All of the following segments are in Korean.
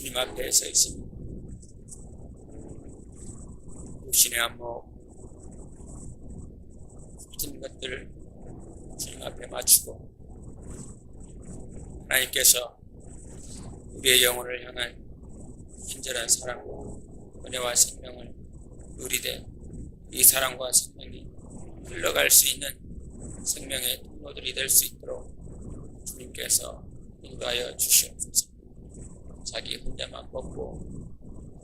주님 앞에 서 있습니다. 육신의 안목, 모든 것들을 주님 앞에 맞추고 하나님께서 우리의 영혼을 향한 친절한 사랑과 은혜와 생명을 누리되 이 사랑과 생명이 흘러갈 수 있는 생명의 통로들이 될 수 있도록 주님께서 인도하여 주시옵소서. 자기 혼자만 먹고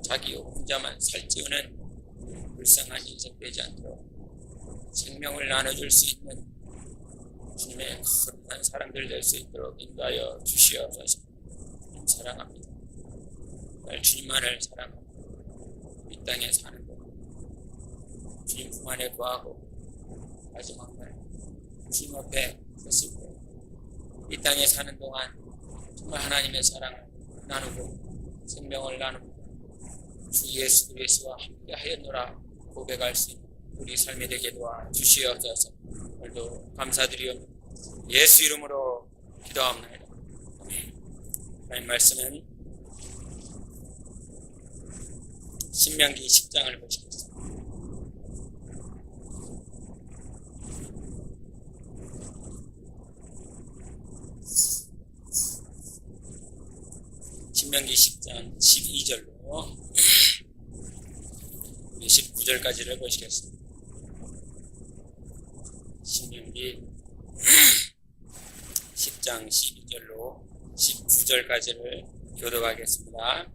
자기 혼자만 살찌우는 불쌍한 인생 되지 않도록 생명을 나눠줄 수 있는 주님의 거룩한 사람들 될 수 있도록 인도하여 주시옵소서. 주님 사랑합니다. 날 주님만을 사랑하고 이 땅에 사는 것 주님 품 안에 거하고 마지막 날 주님 앞에 섰을 때 이 땅에 사는 동안 정말 하나님의 사랑을 나누고 생명을 나누고 주 예수 그리스도와 함께 하였노라 고백할 수 있는 우리 삶이 되게 도와 주시옵소서. 오늘도 감사드리오 예수 이름으로 기도합니다. 하나님 말씀은 신명기 10장을 보시겠습니다. 신명기 10장 12절로 19절까지를 보시겠습니다. 신명기 10장 12절로 19절까지를 교독하겠습니다.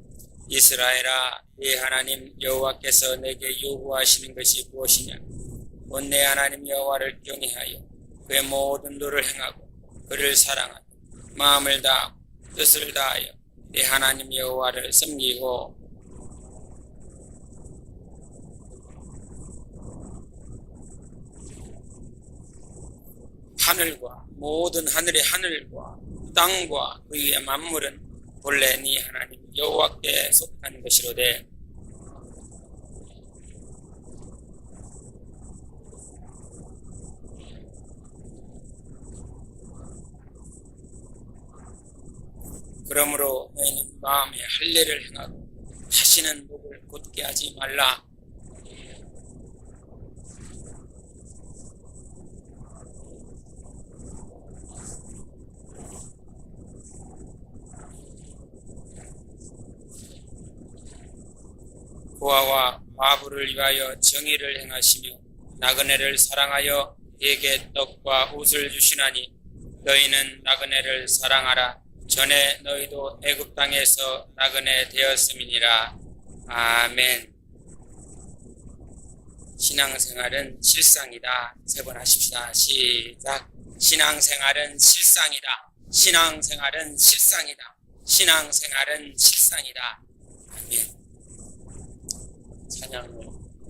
이스라엘아, 네 하나님 여호와께서 내게 요구하시는 것이 무엇이냐? 곧 내 하나님 여호와를 경외하여 그의 모든 도를 행하고 그를 사랑하고 마음을 다하고 뜻을 다하여 네 하나님 여호와를 섬기고 하늘과 모든 하늘의 하늘과 땅과 그 위의 만물은 본래 네 하나님 여호와께 속한 것이로되 그러므로 너희는 마음에 할례를 행하고 다시는 목을 곧게 하지 말라. 고아와 과부를 위하여 정의를 행하시며 나그네를 사랑하여 그에게 떡과 옷을 주시나니 너희는 나그네를 사랑하라. 전에 너희도 애굽 땅에서 나그네 되었음이니라. 아멘. 신앙생활은 실상이다. 세 번 하십시다. 시작. 신앙생활은 실상이다. 신앙생활은 실상이다. 신앙생활은 실상이다. 아멘. 찬양을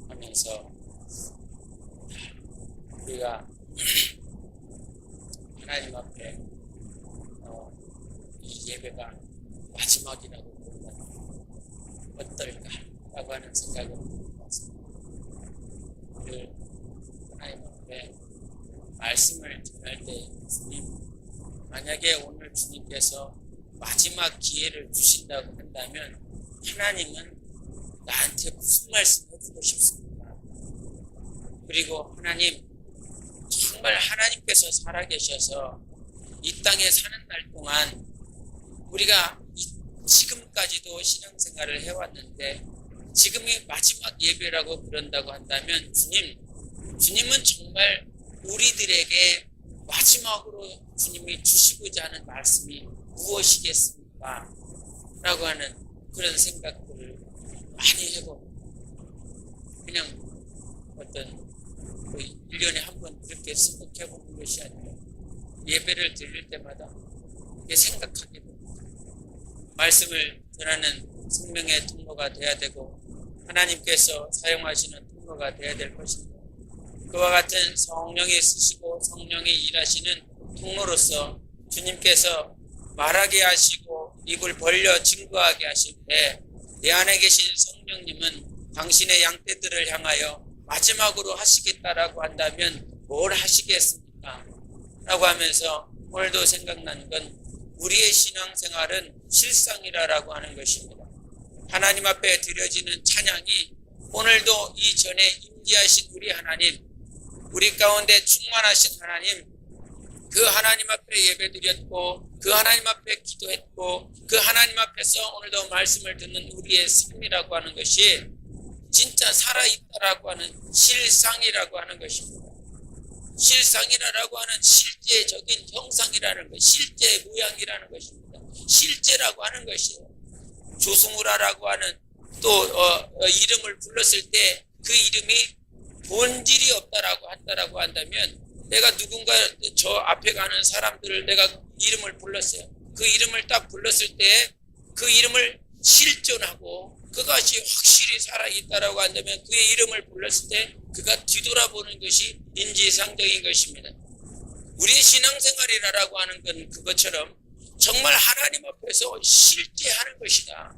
하면서 우리가 하나님 앞에 이 예배가 마지막이라고 본다면 어떨까라고 하는 생각을 해봤습니다. 늘 하나님 앞에 말씀을 전할 때 주님, 만약에 오늘 주님께서 마지막 기회를 주신다고 한다면 하나님은 나한테 무슨 말씀 해주고 싶습니까? 그리고 하나님, 정말 하나님께서 살아계셔서 이 땅에 사는 날 동안 우리가 지금까지도 신앙생활을 해왔는데 지금이 마지막 예배라고 그런다고 한다면 주님은 정말 우리들에게 마지막으로 주님이 주시고자 하는 말씀이 무엇이겠습니까? 라고 하는 그런 생각들을 많이 해보고 그냥 어떤 1년에 한 번 그렇게 생각해보는 것이 아니라 예배를 드릴 때마다 그렇게 생각하게 됩니다. 말씀을 전하는 생명의 통로가 되어야 되고 하나님께서 사용하시는 통로가 되어야 될 것입니다. 그와 같은 성령이 쓰시고 성령이 일하시는 통로로서 주님께서 말하게 하시고 입을 벌려 증거하게 하실 때 내 안에 계신 성령님은 당신의 양떼들을 향하여 마지막으로 하시겠다라고 한다면 뭘 하시겠습니까? 라고 하면서 오늘도 생각나는 건 우리의 신앙생활은 실상이라고 하는 것입니다. 하나님 앞에 드려지는 찬양이 오늘도 이전에 임재하신 우리 하나님, 우리 가운데 충만하신 하나님, 그 하나님 앞에 예배드렸고 그 하나님 앞에 기도했고 그 하나님 앞에서 오늘도 말씀을 듣는 우리의 삶이라고 하는 것이 진짜 살아있다라고 하는 실상이라고 하는 것입니다. 실상이라고 하는 실제적인 형상이라는 것, 실제 모양이라는 것입니다. 실제라고 하는 것이에요. 조승우라라고 하는 또 이름을 불렀을 때 그 이름이 본질이 없다라고 한다면 내가 누군가 저 앞에 가는 사람들을 내가 이름을 불렀어요. 그 이름을 딱 불렀을 때 그 이름을 실존하고 그것이 확실히 살아있다라고 한다면 그의 이름을 불렀을 때 그가 뒤돌아보는 것이 인지상정인 것입니다. 우리의 신앙생활이라고 하는 건 그것처럼 정말 하나님 앞에서 실제하는 것이다.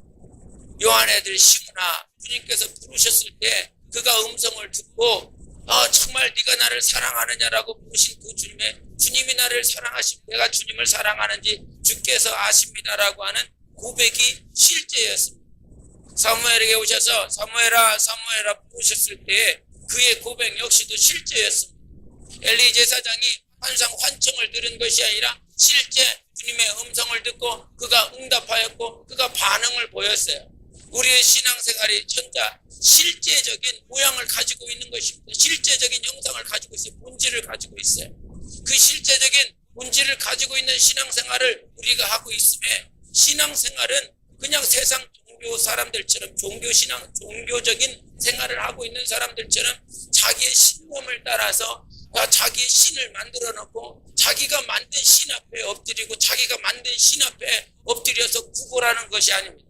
요한의 시므나 주님께서 부르셨을 때 그가 음성을 듣고 정말 네가 나를 사랑하느냐라고 부르신 그 주님이 나를 사랑하시고 내가 주님을 사랑하는지 주께서 아십니다라고 하는 고백이 실제였습니다. 사무엘에게 오셔서 사무엘아 부르셨을 때 그의 고백 역시도 실제였습니다. 엘리 제사장이 항상 환청을 들은 것이 아니라 실제 주님의 음성을 듣고 그가 응답하였고 그가 반응을 보였어요. 우리의 신앙생활이 천자 실제적인 모양을 가지고 있는 것입니다. 실제적인 형상을 가지고 있어요. 본질을 가지고 있어요. 그 실제적인 본질을 가지고 있는 신앙생활을 우리가 하고 있음에 신앙생활은 그냥 세상 종교 사람들처럼 종교적인 생활을 하고 있는 사람들처럼 자기의 신념을 따라서 자기의 신을 만들어 놓고 자기가 만든 신 앞에 엎드리고 자기가 만든 신 앞에 엎드려서 구걸하는 것이 아닙니다.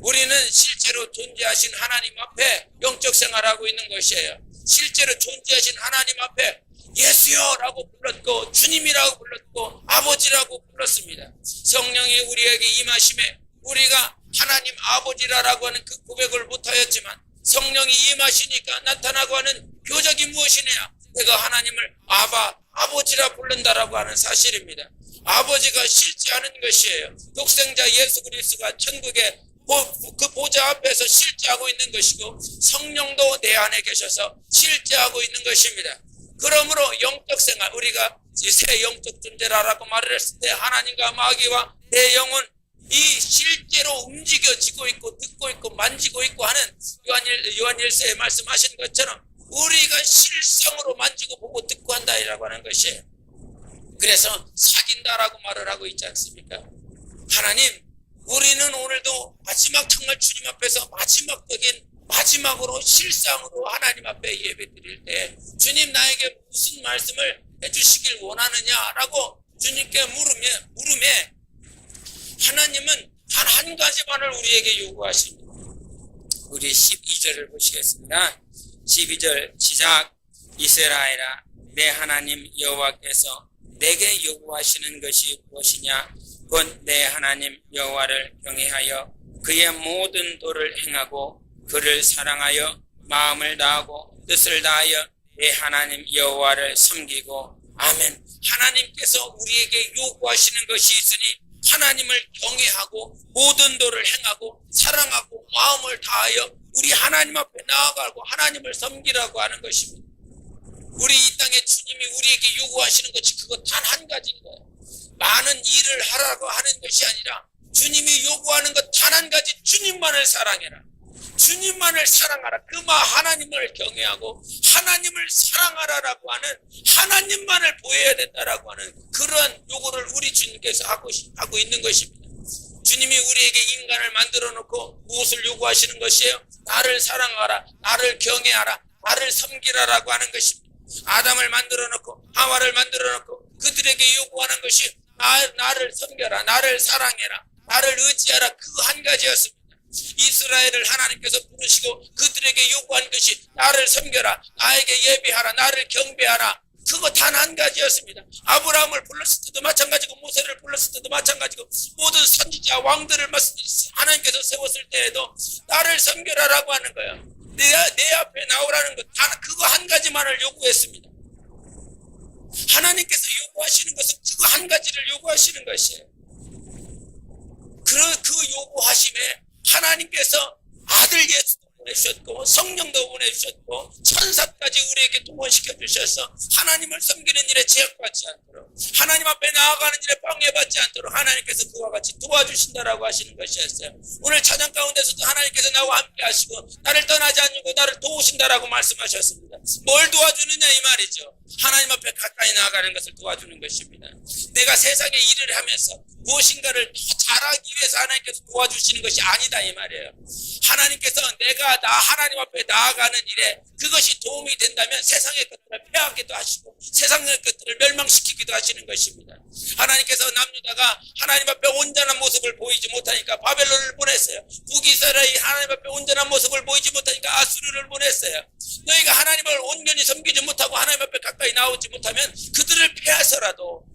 우리는 실제로 존재하신 하나님 앞에 영적 생활하고 있는 것이에요. 실제로 존재하신 하나님 앞에 예수여라고 불렀고 주님이라고 불렀고 아버지라고 불렀습니다. 성령이 우리에게 임하심에 우리가 하나님 아버지라고 하는 그 고백을 못하였지만 성령이 임하시니까 나타나고 하는 표적이 무엇이냐? 내가 하나님을 아버지라 부른다라고 하는 사실입니다. 아버지가 실제하는 것이에요. 독생자 예수 그리스도가 천국에 그 보좌 앞에서 실제하고 있는 것이고 성령도 내 안에 계셔서 실제하고 있는 것입니다. 그러므로 영적 생활, 우리가 새 영적 존재라고 말을 했을 때 하나님과 마귀와 내 영은 이 실제로 움직여지고 있고 듣고 있고 만지고 있고 하는 요한일서에 말씀하신 것처럼 우리가 실상으로 만지고 보고 듣고 한다라고 하는 것이에요. 그래서 사귄다라고 말을 하고 있지 않습니까? 하나님, 우리는 오늘도 마지막 정말 주님 앞에서 마지막으로 실상으로 하나님 앞에 예배 드릴 때 주님 나에게 무슨 말씀을 해주시길 원하느냐라고 주님께 물음에 하나님은 한 가지만을 우리에게 요구하십니다. 우리 12절을 보시겠습니다. 12절 시작. 이스라엘아, 내 하나님 여호와께서 내게 요구하시는 것이 무엇이냐? 곧 내 하나님 여호와를 경외하여 그의 모든 도를 행하고 그를 사랑하여 마음을 다하고 뜻을 다하여 내 하나님 여호와를 섬기고. 아멘. 하나님께서 우리에게 요구하시는 것이 있으니 하나님을 경외하고 모든 도를 행하고 사랑하고 마음을 다하여 우리 하나님 앞에 나아가고 하나님을 섬기라고 하는 것입니다. 우리 이 땅에 주님이 우리에게 요구하시는 것이 그거 단 한 가지인 거예요. 많은 일을 하라고 하는 것이 아니라 주님이 요구하는 것 단 한 가지, 주님만을 사랑해라. 주님만을 사랑하라. 그마 하나님을 경외하고 하나님을 사랑하라라고 하는 하나님만을 보여야 된다라고 하는 그러한 요구를 우리 주님께서 하고 있는 것입니다. 주님이 우리에게 인간을 만들어 놓고 무엇을 요구하시는 것이에요? 나를 사랑하라, 나를 경외하라, 나를 섬기라라고 하는 것입니다. 아담을 만들어 놓고 하와를 만들어 놓고 그들에게 요구하는 것이 나를 섬겨라, 나를 사랑해라, 나를 의지하라, 그 한 가지였습니다. 이스라엘을 하나님께서 부르시고 그들에게 요구한 것이 나를 섬겨라, 나에게 예배하라, 나를 경배하라, 그거 단 한 가지였습니다. 아브라함을 불렀을 때도 마찬가지고 모세를 불렀을 때도 마찬가지고 모든 선지자 왕들을 하나님께서 세웠을 때에도 나를 섬겨라라고 하는 거예요. 내 앞에 나오라는 것, 단 그거 한 가지만을 요구했습니다. 하나님께서 요구하시는 것은 그거 한 가지를 요구하시는 것이에요. 그 요구하심에 하나님께서 아들 예수도 보내주셨고 성령도 보내주셨고 천사까지 우리에게 동원시켜 주셔서 하나님을 섬기는 일에 제약받지 않도록, 하나님 앞에 나아가는 일에 방해받지 않도록 하나님께서 그와 같이 도와주신다라고 하시는 것이었어요. 오늘 찬양 가운데서도 하나님께서 나와 함께 하시고 나를 떠나지 않고 나를 도우신다라고 말씀하셨습니다. 뭘 도와주느냐 이 말이죠. 하나님 앞에 가까이 나아가는 것을 도와주는 것입니다. 내가 세상에 일을 하면서 무엇인가를 더 잘하기 위해서 하나님께서 도와주시는 것이 아니다 이 말이에요. 하나님께서 내가 하나님 앞에 나아가는 일에 그것이 도움이 된다면 세상의 것들을 폐하기도 하시고 세상의 것들을 멸망시키기도 하시는 것입니다. 하나님께서 남유다가 하나님 앞에 온전한 모습을 보이지 못하니까 바벨론을 보냈어요. 북이스라엘이 하나님 앞에 온전한 모습을 보이지 못하니까 아수르를 보냈어요. 너희가 하나님을 온전히 섬기지 못하고 하나님 앞에 가까이 나오지 못하면 그들을 패해서라도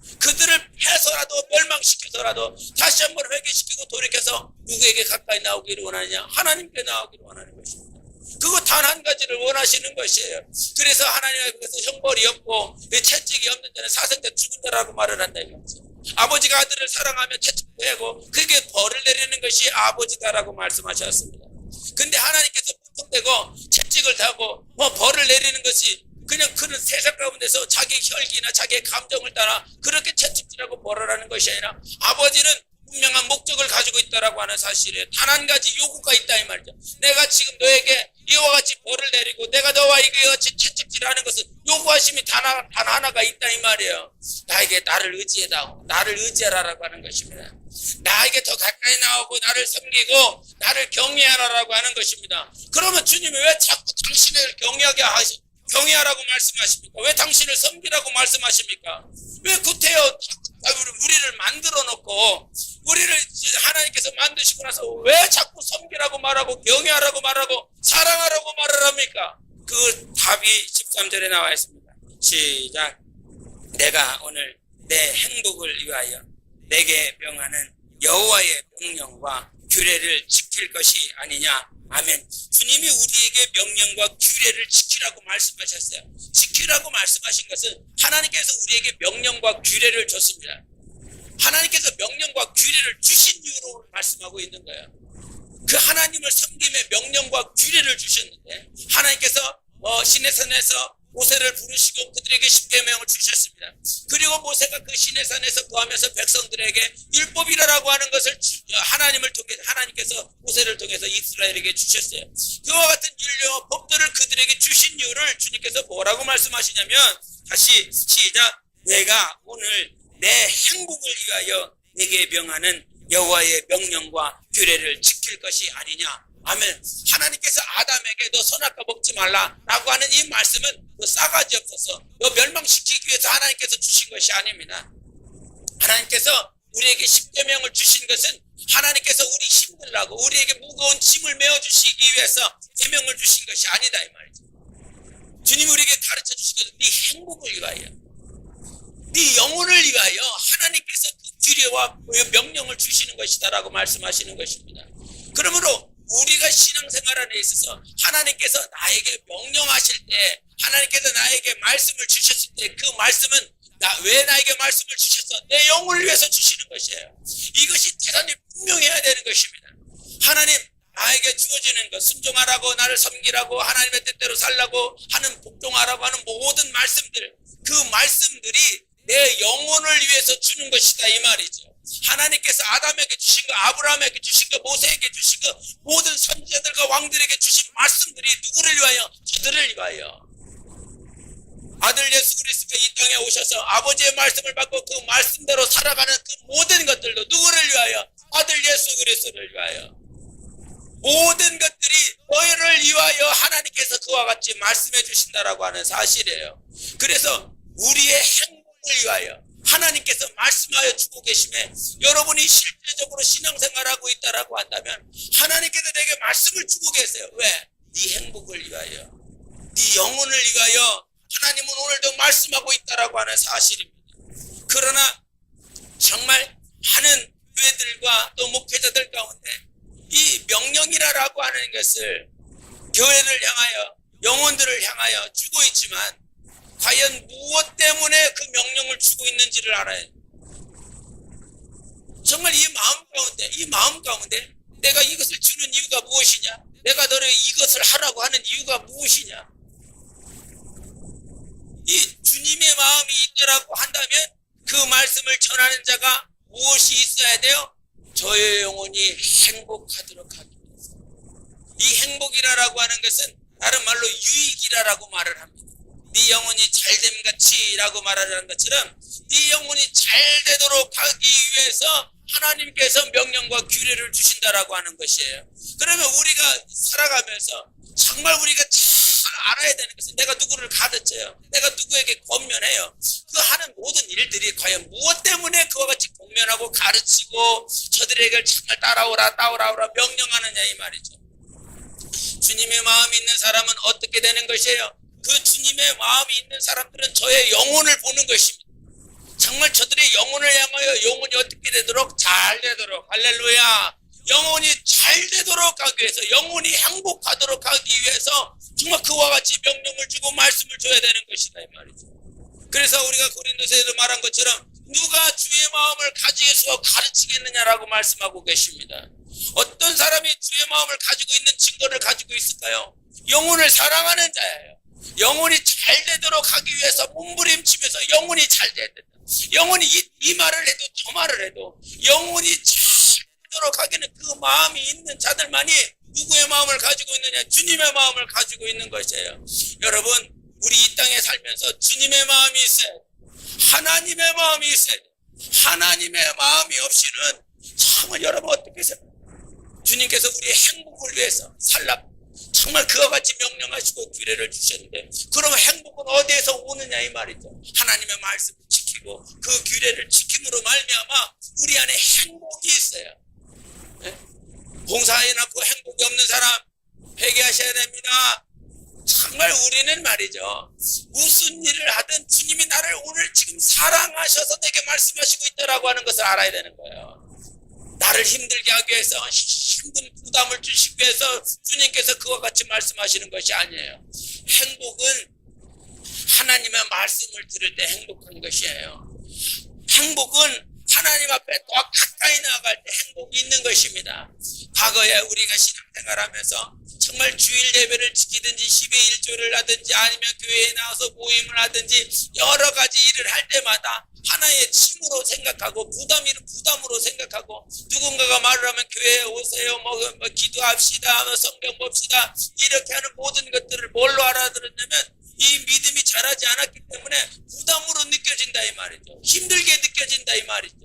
멸망시켜서라도 다시 한번 회개시키고 돌이켜서 누구에게 가까이 나오기를 원하느냐? 하나님께 나오기를 원하는 것입니다. 그거 단 한 가지를 원하시는 것이에요. 그래서 하나님께서 형벌이 없고 채찍이 없는 자는 사생자 죽은 자라고 말을 한다 이거죠. 아버지가 아들을 사랑하면 채찍도 하고 그게 벌을 내리는 것이 아버지다라고 말씀하셨습니다. 근데 하나님께서 분통되고 채찍을 타고 벌을 내리는 것이 그냥 그런 세상 가운데서 자기 혈기나 자기의 감정을 따라 그렇게 채찍질하고 벌을 하는 것이 아니라 아버지는 분명한 목적을 가지고 있다라고 하는 사실이에요. 단 한 가지 요구가 있다 이 말이죠. 내가 지금 너에게 이와 같이 벌을 내리고 내가 너와 이와 같이 채찍질하는 것은 요구하심이 단 하나가 있다 이 말이에요. 나에게 나를 의지해다오, 나를 의지하라라고 하는 것입니다. 나에게 더 가까이 나오고 나를 섬기고 나를 경외하라라고 하는 것입니다. 그러면 주님이 왜 자꾸 당신을 경외하라고 말씀하십니까? 왜 당신을 섬기라고 말씀하십니까? 왜 구태여 우리를 만들어 놓고 우리를 하나님께서 만드시고 나서 왜 자꾸 섬기라고 말하고 경외하라고 말하고 사랑하라고 말을 합니까? 그 답이 13절에 나와 있습니다. 시작. 내가 오늘 내 행복을 위하여 내게 명하는 여호와의 명령과 규례를 지킬 것이 아니냐. 아멘. 주님이 우리에게 명령과 규례를 지키라고 말씀하셨어요. 지키라고 말씀하신 것은 하나님께서 우리에게 명령과 규례를 줬습니다. 하나님께서 명령과 규례를 주신 이유로 말씀하고 있는 거예요. 그 하나님을 섬김의 명령과 규례를 주셨는데 하나님께서 시내산에서 모세를 부르시고 그들에게 십계명을 주셨습니다. 그리고 모세가 그 시내산에서 구하면서 백성들에게 율법이라고 하는 것을 하나님께서 모세를 통해서 이스라엘에게 주셨어요. 그와 같은 율례와 법들을 그들에게 주신 이유를 주님께서 뭐라고 말씀하시냐면 다시 시작. 내가 오늘 내 행복을 위하여 내게 명하는 여호와의 명령과 규례를 지킬 것이 아니냐. 아멘. 하나님께서 아담에게 너 선악과 먹지 말라라고 하는 이 말씀은 너 싸가지 없어서 너 멸망시키기 위해서 하나님께서 주신 것이 아닙니다. 하나님께서 우리에게 십계명을 주신 것은 하나님께서 우리 힘들라고 우리에게 무거운 짐을 메어주시기 위해서 계명을 주신 것이 아니다 이 말이죠. 주님이 우리에게 가르쳐 주신 것은 네 행복을 위하여 네 영혼을 위하여 하나님께서 그 규례와 명령을 주시는 것이다라고 말씀하시는 것입니다. 그러므로 우리가 신앙생활 안에 있어서 하나님께서 나에게 명령하실 때 하나님께서 나에게 말씀을 주셨을 때 그 말씀은 왜 나에게 말씀을 주셨어? 내 영혼을 위해서 주시는 것이에요. 이것이 대단히 분명해야 되는 것입니다. 하나님 나에게 주어지는 것 순종하라고 나를 섬기라고 하나님의 뜻대로 살라고 하는 복종하라고 하는 모든 말씀들 그 말씀들이 내 영혼을 위해서 주는 것이다 이 말이죠. 하나님께서 아담에게 주신 거 아브라함에게 주신 거 모세에게 주신 거 모든 선지자들과 왕들에게 주신 말씀들이 누구를 위하여? 저들을 위하여. 아들 예수 그리스도가 이 땅에 오셔서 아버지의 말씀을 받고 그 말씀대로 살아가는 그 모든 것들도 누구를 위하여? 아들 예수 그리스도를 위하여. 모든 것들이 너희를 위하여 하나님께서 그와 같이 말씀해 주신다라고 하는 사실이에요. 그래서 우리의 행복을 위하여 하나님께서 말씀하여 주고 계심에 여러분이 실질적으로 신앙생활하고 있다라고 한다면 하나님께서 내게 말씀을 주고 계세요. 왜? 네 행복을 위하여 네 영혼을 위하여 하나님은 오늘도 말씀하고 있다라고 하는 사실입니다. 그러나 정말 많은 교회들과 또 목회자들 가운데 이 명령이라고 하는 것을 교회를 향하여 영혼들을 향하여 주고 있지만 과연 무엇 때문에 그 명령을 주고 있는지를 알아야 돼요. 정말 이 마음 가운데 내가 이것을 주는 이유 이유가 무엇이냐? 내가 너를 이것을 하라고 하는 이유가 무엇이냐? 이 주님의 마음이 있더라고 한다면 그 말씀을 전하는 자가 무엇이 있어야 돼요? 저의 영혼이 행복하도록 하기 위해서. 이 행복이라고 하는 것은 다른 말로 유익이라고 말을 합니다. 네 영혼이 잘됨 같이 라고 말하는 것처럼 네 영혼이 잘 되도록 하기 위해서 하나님께서 명령과 규례를 주신다라고 하는 것이에요. 그러면 우리가 살아가면서 정말 우리가 잘 알아야 되는 것은 내가 누구를 가르쳐요. 내가 누구에게 권면해요. 그 하는 모든 일들이 과연 무엇 때문에 그와 같이 권면하고 가르치고 저들에게 정말 따라오라 명령하느냐 이 말이죠. 주님의 마음이 있는 사람은 어떻게 되는 것이에요? 그 주님의 마음이 있는 사람들은 저의 영혼을 보는 것입니다. 정말 저들의 영혼을 향하여 영혼이 어떻게 되도록 잘 되도록 할렐루야 영혼이 잘 되도록 하기 위해서 영혼이 행복하도록 하기 위해서 정말 그와 같이 명령을 주고 말씀을 줘야 되는 것이다 이 말이죠. 그래서 우리가 고린도서에도 말한 것처럼 누가 주의 마음을 가지고서 가르치겠느냐라고 말씀하고 계십니다. 어떤 사람이 주의 마음을 가지고 있는 증거를 가지고 있을까요? 영혼을 사랑하는 자예요. 영혼이 잘 되도록 하기 위해서 몸부림치면서 영혼이 잘 돼야 된다. 영혼이 이 말을 해도 저 말을 해도 영혼이 잘 되도록 하기는 그 마음이 있는 자들만이 누구의 마음을 가지고 있느냐? 주님의 마음을 가지고 있는 것이에요. 여러분 우리 이 땅에 살면서 주님의 마음이 있어야 돼요. 하나님의 마음이 있어야 돼요. 하나님의 마음이 없이는 정말 여러분 어떻게 해서 주님께서 우리의 행복을 위해서 살라 정말 그와 같이 명령하시고 규례를 주셨는데 그러면 행복은 어디에서 오느냐 이 말이죠. 하나님의 말씀을 지키고 그 규례를 지킴으로 말미암아 우리 안에 행복이 있어요. 네? 봉사해놓고 행복이 없는 사람 회개하셔야 됩니다. 정말 우리는 말이죠. 무슨 일을 하든 주님이 나를 오늘 지금 사랑하셔서 내게 말씀하시고 있다라고 하는 것을 알아야 되는 거예요. 나를 힘들게 하기 위해서 힘든 부담을 주시기 위해서 주님께서 그와 같이 말씀하시는 것이 아니에요. 행복은 하나님의 말씀을 들을 때 행복한 것이에요. 행복은 하나님 앞에 더 가까이 나아갈 때 행복이 있는 것입니다. 과거에 우리가 신앙생활하면서 정말 주일 예배를 지키든지 10의 1조를 하든지 아니면 교회에 나와서 모임을 하든지 여러 가지 일을 할 때마다 하나의 짐으로 생각하고 부담으로 생각하고 누군가가 말을 하면 교회에 오세요 뭐 기도합시다 성경 봅시다 이렇게 하는 모든 것들을 뭘로 알아들었냐면 이 믿음이 자라지 않았기 때문에 부담으로 느껴진다 이 말이죠. 힘들게 느껴진다 이 말이죠.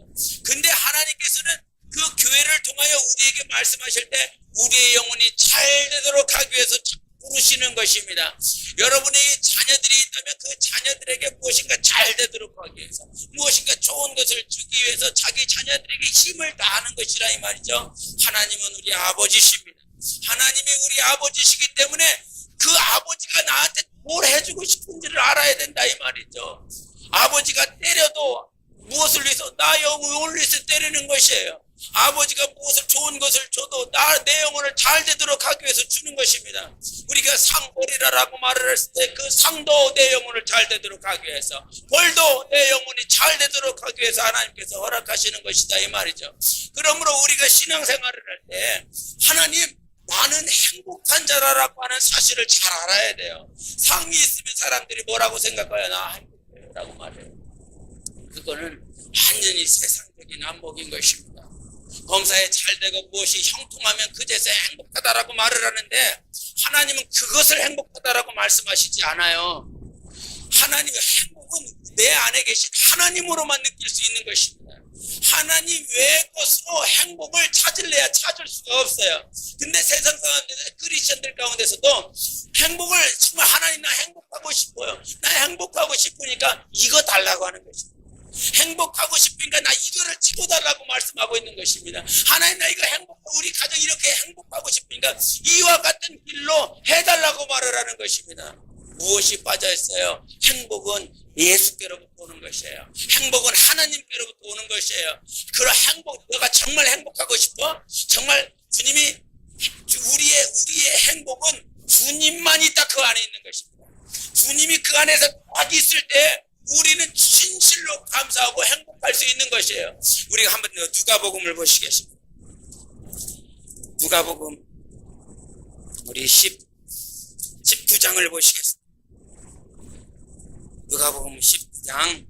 근데 하나님께서는 그 교회를 통하여 우리에게 말씀하실 때 우리의 영혼이 잘 되도록 하기 위해서 부르시는 것입니다. 여러분의 자녀들이 있다면 그 자녀들에게 무엇인가 잘 되도록 하기 위해서 무엇인가 좋은 것을 주기 위해서 자기 자녀들에게 힘을 다하는 것이라 이 말이죠. 하나님은 우리 아버지십니다. 하나님이 우리 아버지시기 때문에 그 아버지가 나한테 뭘 해주고 싶은지를 알아야 된다 이 말이죠. 아버지가 때려도 무엇을 위해서 나 영혼을 위해서 때리는 것이에요. 아버지가 무엇을 좋은 것을 줘도 내 영혼을 잘 되도록 하기 위해서 주는 것입니다. 우리가 상벌이라고 말을 했을 때 그 상도 내 영혼을 잘 되도록 하기 위해서 벌도 내 영혼이 잘 되도록 하기 위해서 하나님께서 허락하시는 것이다 이 말이죠. 그러므로 우리가 신앙생활을 할 때 하나님 나는 행복한 자라고 하는 사실을 잘 알아야 돼요. 상이 있으면 사람들이 뭐라고 생각해요? 나 행복해요 라고 말해요. 그거는 완전히 세상적인 안목인 것입니다. 범사에 잘되고 무엇이 형통하면 그제서 행복하다라고 말을 하는데 하나님은 그것을 행복하다라고 말씀하시지 않아요. 하나님의 행복은 내 안에 계신 하나님으로만 느낄 수 있는 것입니다. 하나님 외의 것으로 행복을 찾을래야 찾을 수가 없어요. 근데 세상 가운데서 크리스천들 가운데서도 행복을 정말 하나님 나 행복하고 싶어요. 나 행복하고 싶으니까 이거 달라고 하는 것입니다. 행복하고 싶으니까 나 이거를 치고달라고 말씀하고 있는 것입니다. 하나님 나 이거 행복하고 우리 가정 이렇게 행복하고 싶으니까 이와 같은 길로 해달라고 말을 하는 것입니다. 무엇이 빠져있어요? 행복은 예수께로부터 오는 것이에요. 행복은 하나님께로부터 오는 것이에요. 그런 행복, 너가 정말 행복하고 싶어? 정말 주님이 우리의 행복은 주님만이 딱 그 안에 있는 것입니다. 주님이 그 안에서 딱 있을 때 우리는 진실로 감사하고 행복할 수 있는 것이에요. 우리가 한번 누가복음을 보시겠습니다. 누가복음 우리 19장을 보시겠습니다. 누가복음 19장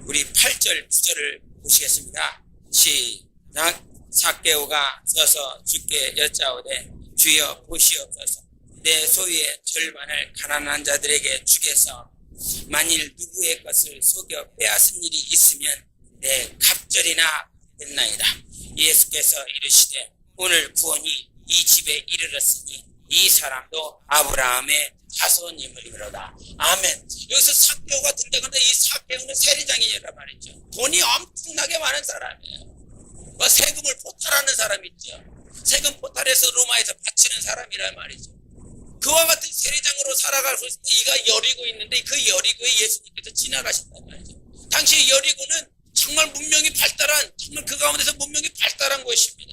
우리 8절 9절을 보시겠습니다. 시작. 삭개오가 서서 주께 여짜오되 주여 보시옵소서. 내 소유의 절반을 가난한 자들에게 주겠어. 만일 누구의 것을 속여 빼앗은 일이 있으면 내 갑절이나 됐나이다. 예수께서 이르시되 오늘 구원이 이 집에 이르렀으니 이 사람도 아브라함의 자손임이로다. 아멘. 여기서 삭개오가 등장하는데 이 삭개오는 세리장이란 말이죠. 돈이 엄청나게 많은 사람이에요. 세금을 포탈하는 사람 있죠. 세금 포탈해서 로마에서 바치는 사람이란 말이죠. 그와 같은 세리장으로 살아가고 있을 때 이가 여리고 있는데 그 여리고에 예수님께서 지나가신단 말이죠. 당시 여리고는 정말 문명이 발달한, 정말 그 가운데서 문명이 발달한 곳입니다.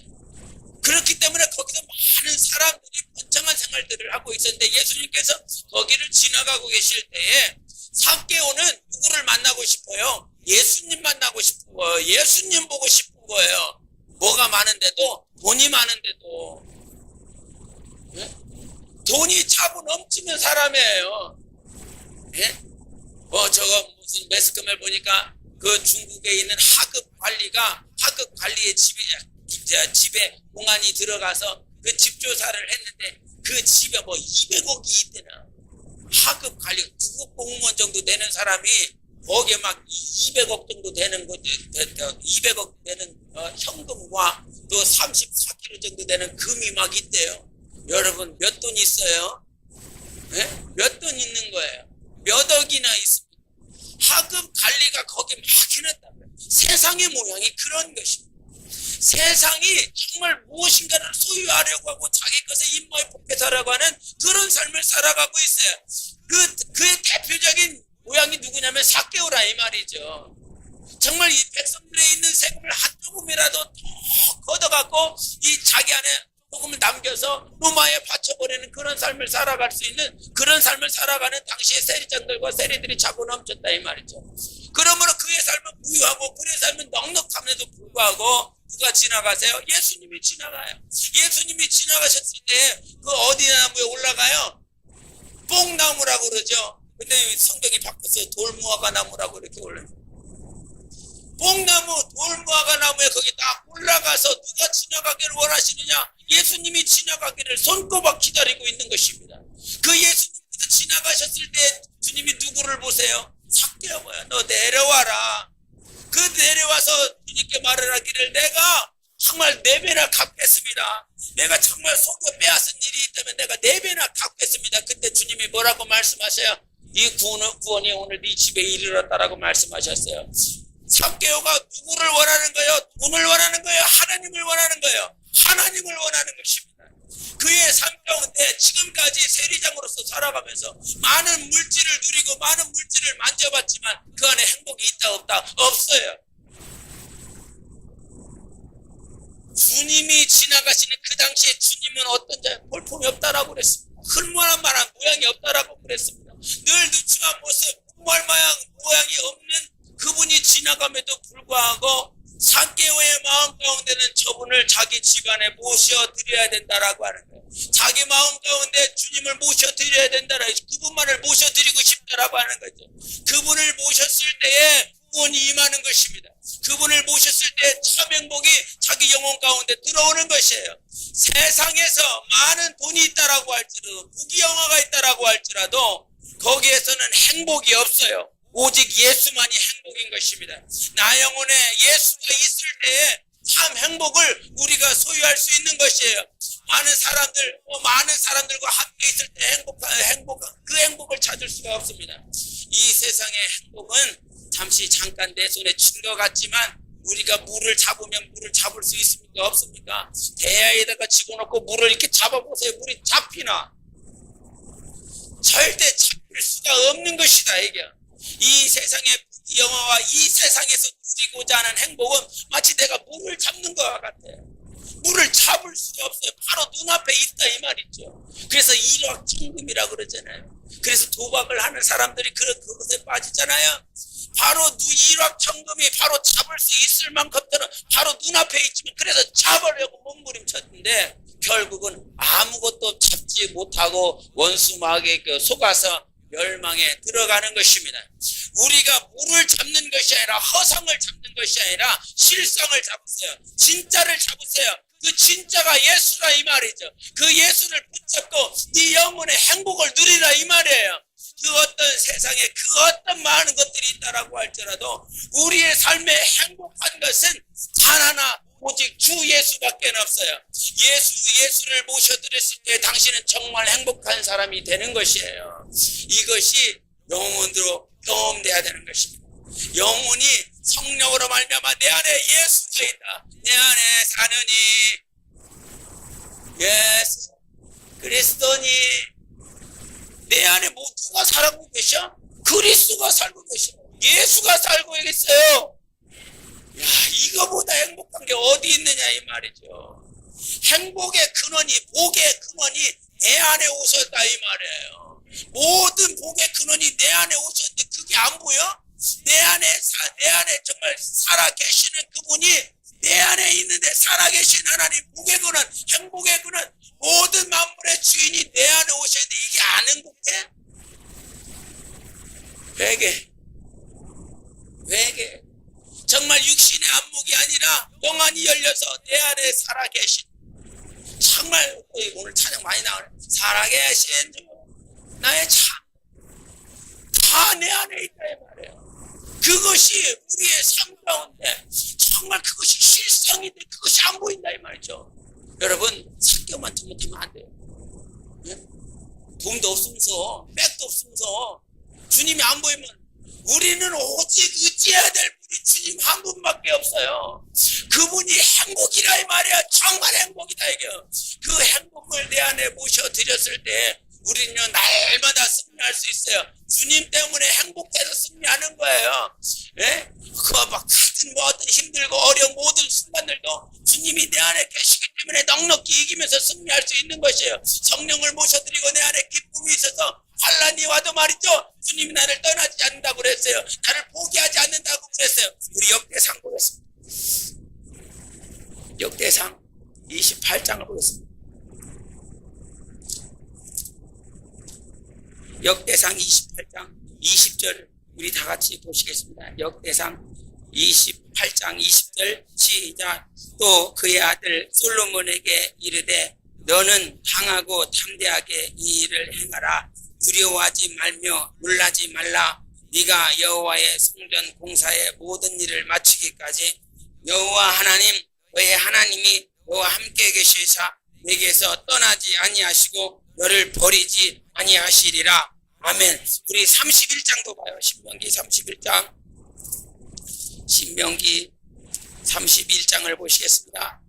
그렇기 때문에 거기서 많은 사람들이 번창한 생활들을 하고 있었는데 예수님께서 거기를 지나가고 계실 때에 삭개오는 누구를 만나고 싶어요? 예수님 만나고 싶은 거예요. 예수님 보고 싶은 거예요. 뭐가 많은데도, 돈이 많은데도, 돈이 차고 넘치는 사람이에요. 저거 무슨 매스컴을 보니까 그 중국에 있는 하급 관리의 집에 공안이 들어가서 그 집 조사를 했는데 그 집에 200억이 있대나. 하급 관리, 9급 공무원 정도 되는 사람이 거기에 막 200억 정도 되는 200억 되는 현금과 또 34kg 정도 되는 금이 막 있대요. 여러분 몇 돈 있어요? 몇 돈 있는 거예요? 몇 억이나 있습니다. 하급 관리가 거기 막 해놨다고요. 세상의 모양이 그런 것입니다. 세상이 정말 무엇인가를 소유하려고 하고 자기 것에 입모에 뽑게 살아가고 하는 그런 삶을 살아가고 있어요. 그의 대표적인 모양이 누구냐면 삭개오라 이 말이죠. 정말 이 백성들에 있는 세금을 한 조금이라도 더 걷어갖고 이 자기 안에 조금을 남겨서 로마에 바쳐버리는 그런 삶을 살아갈 수 있는 그런 삶을 살아가는 당시의 세리장들과 세리들이 차고 넘쳤다 이 말이죠. 그러므로 그의 삶은 부유하고 그의 삶은 넉넉함에도 불구하고 누가 지나가세요? 예수님이 지나가요. 예수님이 지나가셨을 때 그 어디 나무에 올라가요? 뽕나무라고 그러죠. 근데 성경이 바뀌었어요. 돌무화과 나무라고 이렇게 올라요. 뽕나무, 돌무화과 나무에 거기 딱 올라가서 누가 지나가기를 원하시느냐? 예수님이 지나가기를 손꼽아 기다리고 있는 것입니다. 그 예수님께서 지나가셨을 때 주님이 누구를 보세요? 삭개오야, 너 내려와라. 그 내려와서 주님께 말을 하기를 내가 정말 4배나 갚겠습니다. 내가 정말 속여 빼앗은 일이 있다면 내가 4배나 갚겠습니다. 그때 주님이 뭐라고 말씀하셔요? 이 구원이 오늘 네 집에 이르렀다라고 말씀하셨어요. 삭개오가 누구를 원하는 거예요? 돈을 원하는 거예요? 하나님을 원하는 거예요? 하나님을 원하는 것입니다. 그의 삶 가운데 지금까지 세리장으로서 살아가면서 많은 물질을 누리고 많은 물질을 만져봤지만 그 안에 행복이 있다 없다? 없어요. 주님이 지나가시는 그 당시에 주님은 어떤 자 볼품이 없다라고 그랬습니다. 흘만한 말한 모양이 없다라고 그랬습니다. 늘 누추한 모습, 모양이 없는 그분이 지나감에도 불구하고 삭개오의 마음 가운데는 저분을 자기 집안에 모셔드려야 된다라고 하는 거예요. 자기 마음 가운데 주님을 모셔드려야 된다라고, 그분만을 모셔드리고 싶다라고 하는 거죠. 그분을 모셨을 때에 구원이 임하는 것입니다. 그분을 모셨을 때 참 행복이 자기 영혼 가운데 들어오는 것이에요. 세상에서 많은 돈이 있다라고 할지라도, 부귀영화가 있다라고 할지라도 거기에서는 행복이 없어요. 오직 예수만이 행복인 것입니다. 나 영혼에 예수가 있을 때에 참 행복을 우리가 소유할 수 있는 것이에요. 많은 사람들과 함께 있을 때 그 행복을 찾을 수가 없습니다. 이 세상의 행복은 잠시 잠깐 내 손에 쥔 것 같지만 우리가 물을 잡으면 물을 잡을 수 있습니까? 없습니까? 대야에다가 집어넣고 물을 이렇게 잡아보세요. 물이 잡히나? 절대 잡힐 수가 없는 것이다 이게. 이 세상의 영화와 이 세상에서 누리고자 하는 행복은 마치 내가 물을 잡는 것과 같아요. 물을 잡을 수가 없어요. 바로 눈앞에 있다 이 말이죠. 그래서 일확천금이라고 그러잖아요. 그래서 도박을 하는 사람들이 그것에 빠지잖아요. 바로 일확천금이 바로 잡을 수 있을 만큼들은 바로 눈앞에 있지만 그래서 잡으려고 몸부림쳤는데 결국은 아무것도 잡지 못하고 원수 마귀에 속아서 멸망에 들어가는 것입니다. 우리가 물을 잡는 것이 아니라 허상을 잡는 것이 아니라 실상을 잡으세요. 진짜를 잡으세요. 그 진짜가 예수라 이 말이죠. 그 예수를 붙잡고 네 영혼의 행복을 누리라 이 말이에요. 그 어떤 세상에 그 어떤 많은 것들이 있다라고 할지라도 우리의 삶에 행복한 것은 단 하나 오직 주 예수밖에 없어요. 예수를 모셔드렸을 때 당신은 정말 행복한 사람이 되는 것이에요. 이것이 영혼으로 경험돼야 되는 것입니다. 영혼이 성령으로 말미암아 내 안에 예수가 있다. 내 안에 사느니 예수 그리스도니 내 안에 누가 살고 계셔? 그리스도가 살고 계셔. 예수가 살고 있어요. 야, 이거보다 행복한 게 어디 있느냐 이 말이죠. 행복의 근원이 복의 근원이 내 안에 오셨다 이 말이에요. 모든 복의 근원이 내 안에 오셨는데 그게 안 보여? 내 안에 정말 살아 계시는 그분이 내 안에 있는데 살아계신 하나님 복의 근원, 행복의 근원, 모든 만물의 주인이 내 안에 오셨는데 이게 안 행복해? 왜게? 정말 육신의 안목이 아니라 영안이 열려서 내 안에 살아계신 정말 오늘 찬양 많이 나오네. 살아계신 주 나의 참 다 내 안에 있다 이 말이에요. 그것이 우리의 삶 가운데 정말 그것이 실상인데 그것이 안 보인다 이 말이죠. 여러분 성경만 잘못하면 안 돼요. 네? 돈도 없으면서 백도 없으면서 주님이 안 보이면 우리는 오직 의지해야 될 분이 주님 한 분밖에 없어요. 그분이 행복이라 이 말이야. 정말 행복이다 이게. 그 행복을 내 안에 모셔드렸을 때 우리는 날마다 승리할 수 있어요. 주님 때문에 행복해서 승리하는 거예요. 예? 그거 막 같은 뭐 어떤 힘들고 어려운 모든 순간들도 주님이 내 안에 계시기 때문에 넉넉히 이기면서 승리할 수 있는 것이에요. 성령을 모셔드리고 내 안에 기쁨이 있어서 환난이 와도 말이죠. 주님이 나를 떠나지 않는다고 그랬어요. 나를 포기하지 않는다고 그랬어요. 우리 역대상 보겠습니다. 역대상 28장을 보겠습니다. 역대상 28장 20절 우리 다 같이 보시겠습니다. 역대상 28장 20절 시작. 또 그의 아들 솔로몬에게 이르되 너는 강하고 담대하게 이 일을 행하라. 두려워하지 말며 놀라지 말라. 네가 여호와의 성전 공사의 모든 일을 마치기까지 여호와 하나님 너의 하나님이 너와 함께 계시사 내게서 떠나지 아니하시고 너를 버리지 아니하시리라. 아멘. 우리 31장도 봐요. 신명기 31장. 신명기 31장을 보시겠습니다.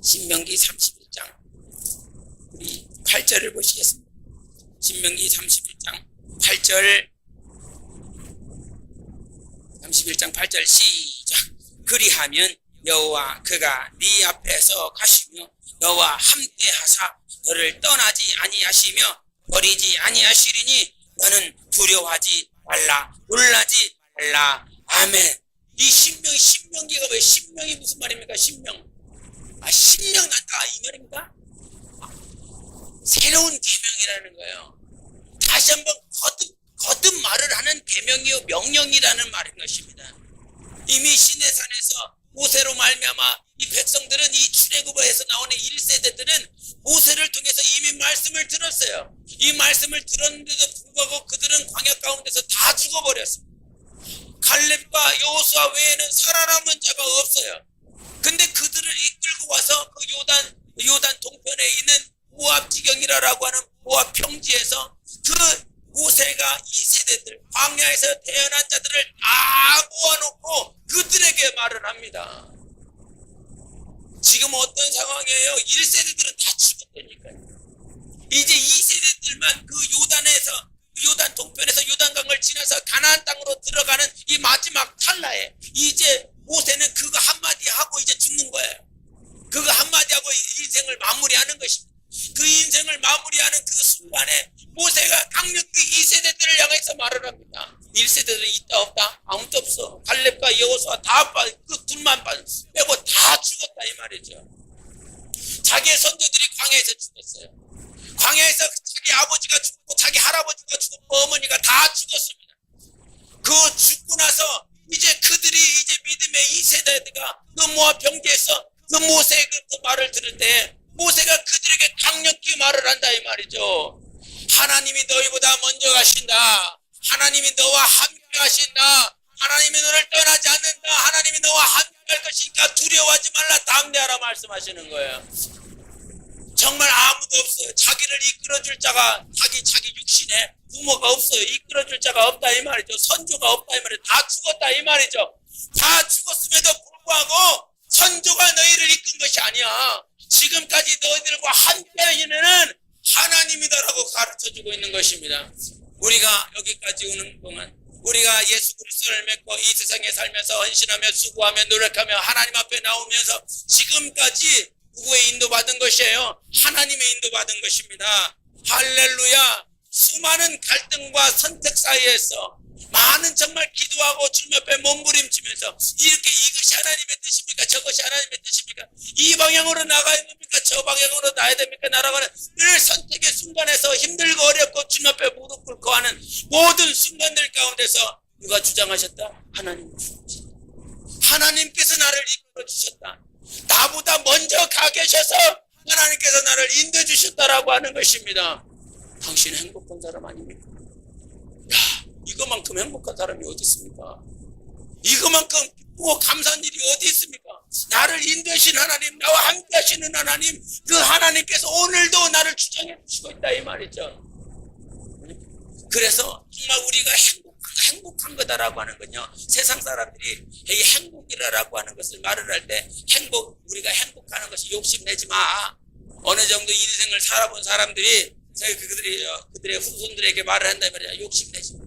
신명기 31장. 우리 8절을 보시겠습니다. 신명기 31장 8절. 31장 8절 시작. 그리하면 여호와 그가 네 앞에서 가시며 너와 함께 하사 너를 떠나지 아니하시며 버리지 아니하시리니 너는 두려워하지 말라 놀라지 말라. 아멘. 이 신명기가 왜 신명이 무슨 말입니까? 신명 난다 이 말입니까? 새로운 계명이라는 거예요. 다시 한번 거듭 말을 하는 계명이요 명령이라는 말인 것입니다. 이미 시내산에서 모세로 말미암아 이 백성들은 이 출애굽에서 나오는 1세대들은 모세를 통해서 이미 말씀을 들었어요. 이 말씀을 들었는데도 불구하고 그들은 광야 가운데서 다 죽어버렸습니다. 갈렙과 여호수아 외에는 살아남은 자가 없어요. 근데 그들을 이끌고 와서 그 요단 동편에 있는 모압 지경이라고 하는 모압 평지에서 그 모세가 2세대들 광야에서 태어난 자들을 다 모아놓고 그들에게 말을 합니다. 지금 어떤 상황이에요? 1세대들은 다 죽었다니까요. 이제 2세대들만 그 요단 동편에서 요단강을 지나서 가나안 땅으로 들어가는 이 마지막 찰나에 이제 모세는 그거 한마디 하고 이제 죽는 거예요. 그거 한마디 하고 인생을 마무리하는 것입니다. 그 인생을 마무리하는 그 순간에 모세가 강력히 2세대들을 향해서 말을 합니다. 1세대들은 있다 없다? 아무도 없어. 갈렙과 여호수아 다 그 둘만 빼고 다 죽었다 이 말이죠. 자기의 선조들이 광야에서 죽었어요. 광야에서 자기 아버지가 죽고 자기 할아버지가 죽고 어머니가 다 죽었습니다. 그 죽고 나서 이제 그들이 이제 믿음의 2세대가 그 모압 병기에서 그 모세의 그 말을 들을 때 모세가 그들에게 강력히 말을 한다 이 말이죠. 하나님이 너희보다 먼저 가신다. 하나님이 너와 함께 하신다. 하나님이 너를 떠나지 않는다. 하나님이 너와 함께 할 것이니까 두려워하지 말라. 담대하라 말씀하시는 거예요. 정말 아무도 없어요. 자기를 이끌어줄 자가 자기 육신에 부모가 없어요. 이끌어줄 자가 없다 이 말이죠. 선조가 없다 이 말이죠. 다 죽었다 이 말이죠. 다 죽었음에도 불구하고 선조가 너희를 이끈 것이 아니야. 지금까지 너희들과 함께 있는 하나님이다라고 가르쳐주고 있는 것입니다. 우리가 여기까지 오는 동안 우리가 예수 그리스도를 믿고 이 세상에 살면서 헌신하며 수고하며 노력하며 하나님 앞에 나오면서 지금까지 누구의 인도받은 것이에요? 하나님의 인도받은 것입니다. 할렐루야. 수많은 갈등과 선택 사이에서 많은 정말 기도하고 주님 앞에 몸부림치면서 이렇게 이것이 하나님의 뜻입니까? 저것이 하나님의 뜻입니까? 이 방향으로 나가야 됩니까? 저 방향으로 나가야 됩니까? 나아가는 늘 선택의 순간에서 힘들고 어렵고 주님 앞에 무릎 꿇고 하는 모든 순간들 가운데서 누가 주장하셨다? 하나님께서 나를 이끌어 주셨다. 나보다 먼저 가 계셔서 하나님께서 나를 인도해 주셨다라고 하는 것입니다. 당신은 행복한 사람 아닙니까? 야, 이거만큼 행복한 사람이 어디 있습니까? 이거만큼 기쁘고 감사한 일이 어디 있습니까? 나를 인도하신 하나님, 나와 함께 하시는 하나님, 그 하나님께서 오늘도 나를 주장해 주시고 있다 이 말이죠. 그래서 정말 우리가 행복한 거다라고 하는 건요, 세상 사람들이 이 행복이라고 하는 것을 말을 할 때 우리가 행복하는 것이 욕심내지 마. 어느 정도 인생을 살아본 사람들이 그들의 후손들에게 말을 한다 말이야. 욕심내지 마.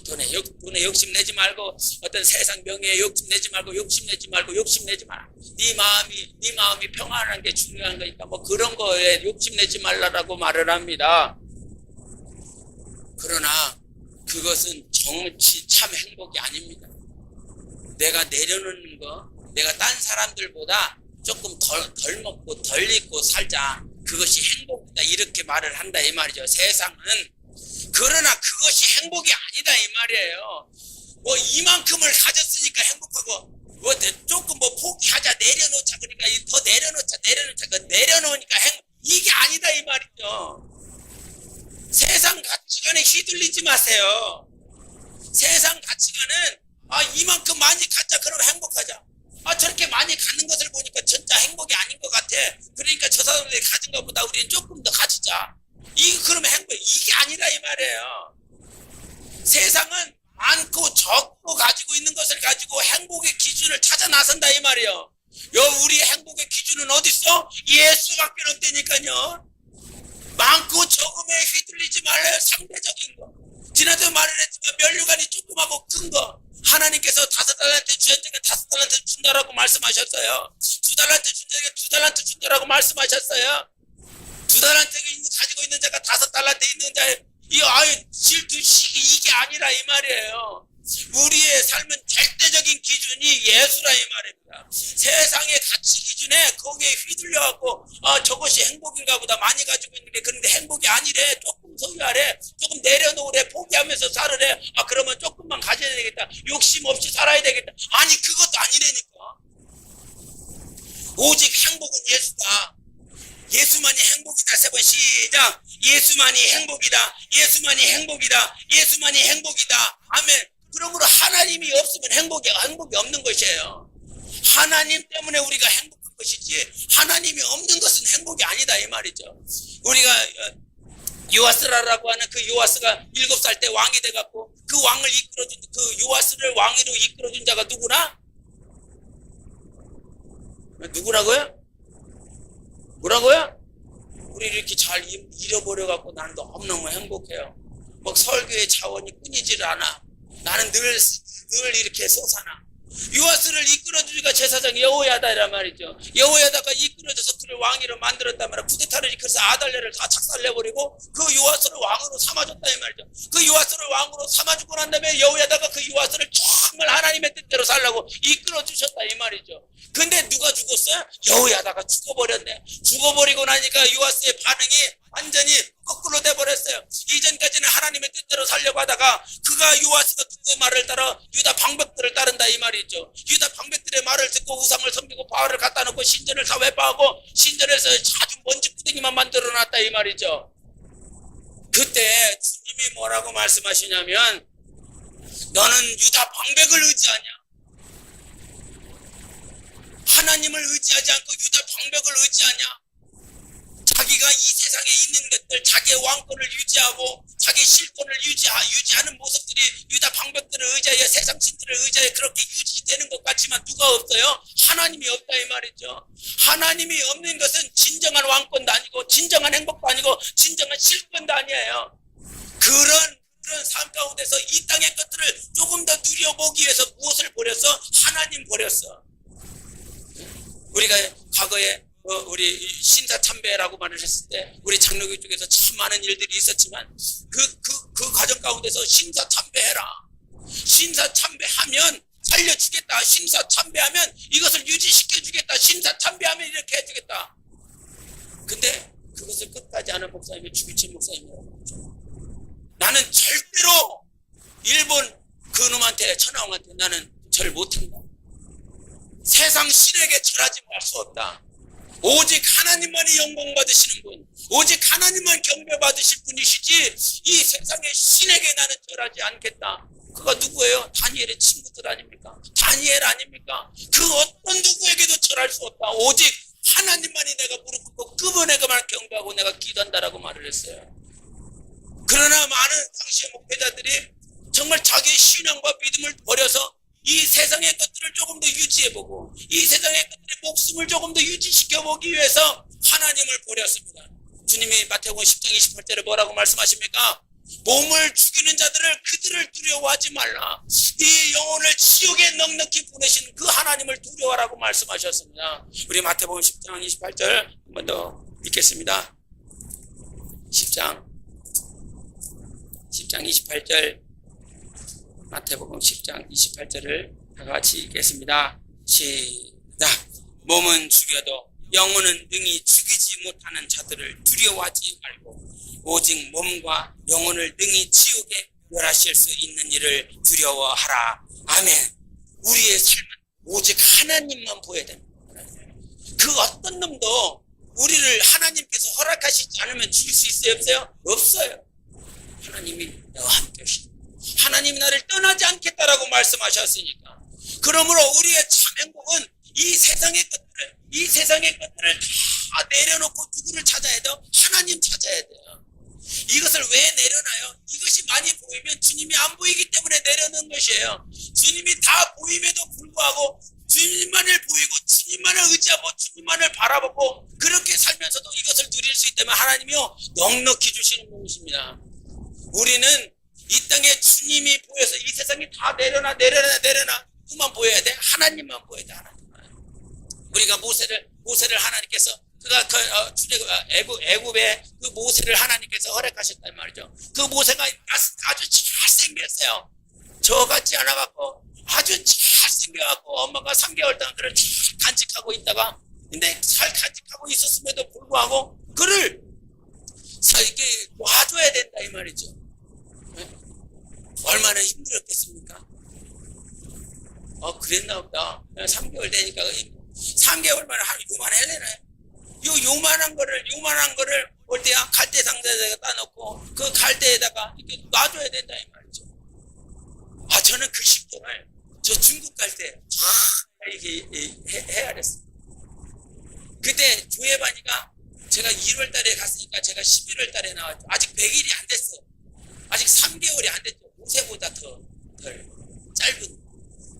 돈에 욕심내지 말고 어떤 세상 명예에 욕심내지 말고 욕심내지 마라. 네 마음이 평안한 게 중요한 거니까 뭐 그런 거에 욕심내지 말라라고 말을 합니다. 그러나 그것은 정치 참 행복이 아닙니다. 내가 내려놓는 거, 내가 딴 사람들보다 조금 덜 먹고 덜 입고 살자. 그것이 행복이다. 이렇게 말을 한다 이 말이죠. 세상은. 그러나 그것이 행복이 아니다 이 말이에요. 뭐 이만큼을 가졌으니까 행복하고 뭐 조금 뭐 포기하자 내려놓자 그러니까 더 내려놓자 내려놓으니까 이게 아니다 이 말이죠. 세상 가치관에 휘둘리지 마세요. 세상 가치관은 이만큼 많이 갖자 그러면 행복하자. 저렇게 많이 갖는 것을 보니까 진짜 행복이 아닌 것 같아. 그러니까 저 사람들이 가진 것보다 우리는 조금 더 가지자. 그러면 행복해. 이게 아니라 이 말이에요. 세상은 많고 적고 가지고 있는 것을 가지고 행복의 기준을 찾아 나선다 이 말이에요. 우리의 행복의 기준은 어디 있어? 예수밖에 없다니까요. 많고 적음에 휘둘리지 말아요. 상대적인 거. 지난주에 말을 했지만 면류관이 조그마고 큰 거. 하나님께서 5달란트 주셨으니까 5달란트 준다라고 말씀하셨어요. 2달란트 준다니까 2달란트 준다라고 말씀하셨어요. 2달란트 가지고 있는 자가 5달란트 있는 자의 질투시기 이게 아니라 이 말이에요. 우리의 삶은 절대적인 기준이 예수라 이 말입니다. 세상의 가치 기준에 거기에 휘둘려갖고 저것이 행복인가 보다 많이 가지고 있는 게 그런데 행복이 아니래. 조금 소유하래. 조금 내려놓으래. 포기하면서 살으래. 그러면 조금만 가져야 되겠다. 욕심 없이 살아야 되겠다. 아니 그것도 아니라니까. 오직 행복은 예수다. 예수만이 행복이다. 3번 시작. 예수만이 행복이다. 예수만이 행복이다. 예수만이 행복이다. 아멘. 그러므로 하나님이 없으면 행복이 없는 것이에요. 하나님 때문에 우리가 행복한 것이지 하나님이 없는 것은 행복이 아니다 이 말이죠. 우리가 요아스라라고 하는 그 요아스가 7살 때 왕이 돼갖고 그 왕을 이끌어준 그 요아스를 왕위로 이끌어준 자가 누구라고요? 뭐라고요? 우리 이렇게 잘 잃어버려갖고 나는 너무너무 행복해요. 막 설교의 자원이 끊이질 않아. 나는 늘 이렇게 솟아나. 요아스를 이끌어주니까 제사장 여호야다란 말이죠. 여호야다가 이끌어줘서 그래서 그를 왕위로 만들었단 말이야. 쿠데타를 일으켜서 아달랴를 다 작살내버리고 그 요아스를 왕으로 삼아줬다 이 말이죠. 그 요아스를 왕으로 삼아주고 난 다음에 여호야다가 그 요아스를 정말 하나님의 뜻대로 살라고 이끌어주셨다 이 말이죠. 근데 누가 죽었어요? 여호야다가 죽어버렸네. 죽어버리고 나니까 요아스의 반응이 완전히 거꾸로 돼버렸어요. 이전까지는 하나님의 뜻대로 살려고 하다가 그가 요아스가 누구의 말을 따라 유다 방백들을 따른다 이 말이죠. 유다 방백들의 말을 듣고 우상을 섬기고 바알을 갖다 놓고 신전을 다 외파하고 신전에서 아주 먼지구덩이만 만들어놨다 이 말이죠. 그때 주님이 뭐라고 말씀하시냐면 너는 유다 방백을 의지하냐? 하나님을 의지하지 않고 유다 방백을 의지하냐? 자기가 이 세상에 있는 것들, 자기의 왕권을 유지하고 자기 실권을 유지하는 모습들이 유다 방백들을 의지하여 세상 신들을 의지하여 그렇게 유지되는 것 같지만 누가 없어요? 하나님이 없다 이 말이죠. 하나님이 없는 것은 진정한 왕권도 아니고 진정한 행복도 아니고 진정한 실권도 아니에요. 그런 삶 가운데서 이 땅의 것들을 조금 더 누려보기 위해서 무엇을 버렸어? 하나님 버렸어. 우리가 과거에 우리 신사참배라고 말을 했을 때 우리 장로교 쪽에서 참 많은 일들이 있었지만 그 과정 가운데서 신사참배해라. 신사참배하면 살려주겠다. 신사참배하면 이것을 유지시켜주겠다. 신사참배하면 이렇게 해주겠다. 근데 그것을 끝까지 하는 목사님이 주기철 목사님이라고 그러죠. 나는 절대로 일본 그놈한테 천하홍한테 나는 절 못한다. 세상 신에게 절하지 말 수 없다. 오직 하나님만이 영광 받으시는 분, 오직 하나님만 경배 받으실 분이시지 이 세상의 신에게 나는 절하지 않겠다. 그가 누구예요? 다니엘의 친구들 아닙니까? 다니엘 아닙니까? 그 어떤 누구에게도 절할 수 없다. 오직 하나님만이 내가 무릎 꿇고 그분에게만 경배하고 내가 기도한다라고 말을 했어요. 그러나 많은 당시의 목회자들이 정말 자기의 신앙과 믿음을 버려서 이 세상의 것들을 조금 더 유지해보고 이 세상의 것들의 목숨을 조금 더 유지시켜보기 위해서 하나님을 버렸습니다. 주님이 마태복음 10장 28절에 뭐라고 말씀하십니까? 몸을 죽이는 자들을 그들을 두려워하지 말라. 이 영혼을 지옥에 넉넉히 보내신 그 하나님을 두려워하라고 말씀하셨습니다. 우리 마태복음 10장 28절 한 번 더 읽겠습니다. 10장 28절 마태복음 10장 28절을 다 같이 읽겠습니다. 시작. 몸은 죽여도 영혼은 능히 죽이지 못하는 자들을 두려워하지 말고 오직 몸과 영혼을 능히 지옥에 멸하실 수 있는 일을 두려워하라. 아멘. 우리의 삶은 오직 하나님만 보여야 됩니다. 그 어떤 놈도 우리를 하나님께서 허락하시지 않으면 죽일 수 있어요? 없어요? 없어요. 하나님이 너와 함께 하시다. 하나님이 나를 떠나지 않겠다라고 말씀하셨으니까. 그러므로 우리의 참 행복은 이 세상의 것들을 다 내려놓고 누구를 찾아야 돼요? 하나님 찾아야 돼요. 이것을 왜 내려놔요? 이것이 많이 보이면 주님이 안 보이기 때문에 내려놓은 것이에요. 주님이 다 보임에도 불구하고 주님만을 보이고 주님만을 의지하고 주님만을 바라보고 그렇게 살면서도 이것을 누릴 수 있다면 하나님이요 넉넉히 주시는 분이십니다. 우리는 이 땅에 주님이 보여서 이 세상이 다 내려놔 누구만 보여야 돼? 하나님만 보여야 돼. 하나님만. 우리가 모세를 하나님께서 그가 애굽의 그 모세를 하나님께서 허락하셨단 말이죠. 그 모세가 아주 잘생겼어요. 저같지 않아갖고 아주 잘생겨갖고 엄마가 3개월 동안 그를 잘 간직하고 있다가 근데 잘 간직하고 있었음에도 불구하고 그를 이렇게 놔줘야 된다 이 말이죠. 얼마나 힘들었겠습니까? 그랬나 보다. 3개월 되니까 3개월 만에 한 요만해내네. 요만한 거를 어디야 갈대 상자에다가 따놓고 그 갈대에다가 이렇게 놔줘야 된다 이 말이죠. 저는 그 심정을 저 중국 갈 때 이렇게 헤아렸어요. 그때 조혜반이가 제가 1월 달에 갔으니까 제가 11월 달에 나왔죠. 아직 100일이 안 됐어요. 아직 3개월이 안 됐죠. 모세보다 덜 짧은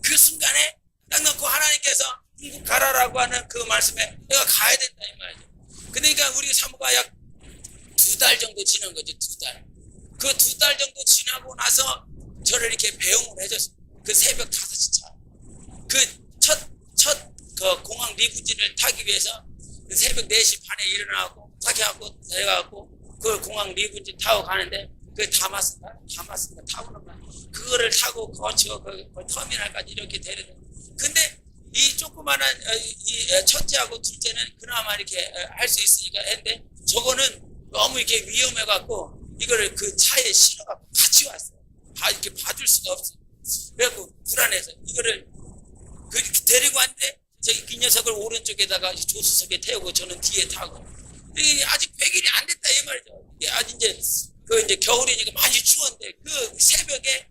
그 순간에 딱 놓고 하나님께서 중국 가라라고 하는 그 말씀에 내가 가야 된다 이 말이죠. 그러니까 우리 사모가 약 2달 정도 지난 거죠. 2달. 그 2달 정도 지나고 나서 저를 이렇게 배웅을 해줬어요. 그 새벽 5시 차. 그 첫 공항 리무진을 타기 위해서 새벽 4시 반에 일어나고 타기하고 내려가고 그걸 공항 리무진 타고 가는데 그게 다마스인가 타고는 거야. 그거를 타고 거쳐 그 터미널까지 이렇게 데리는. 근데 이 조그만한 이 첫째하고 둘째는 그나마 이렇게 할 수 있으니까 했는데 저거는 너무 이렇게 위험해갖고 이거를 그 차에 실어갖고 같이 왔어요. 이렇게 봐줄 수가 없어. 그래갖고 불안해서 이거를 그렇게 데리고 왔는데 이 녀석을 오른쪽에다가 조수석에 태우고 저는 뒤에 타고. 아직 100일이 안 됐다 이 말이죠. 아직 이제 겨울이니까 많이 추웠는데 그 새벽에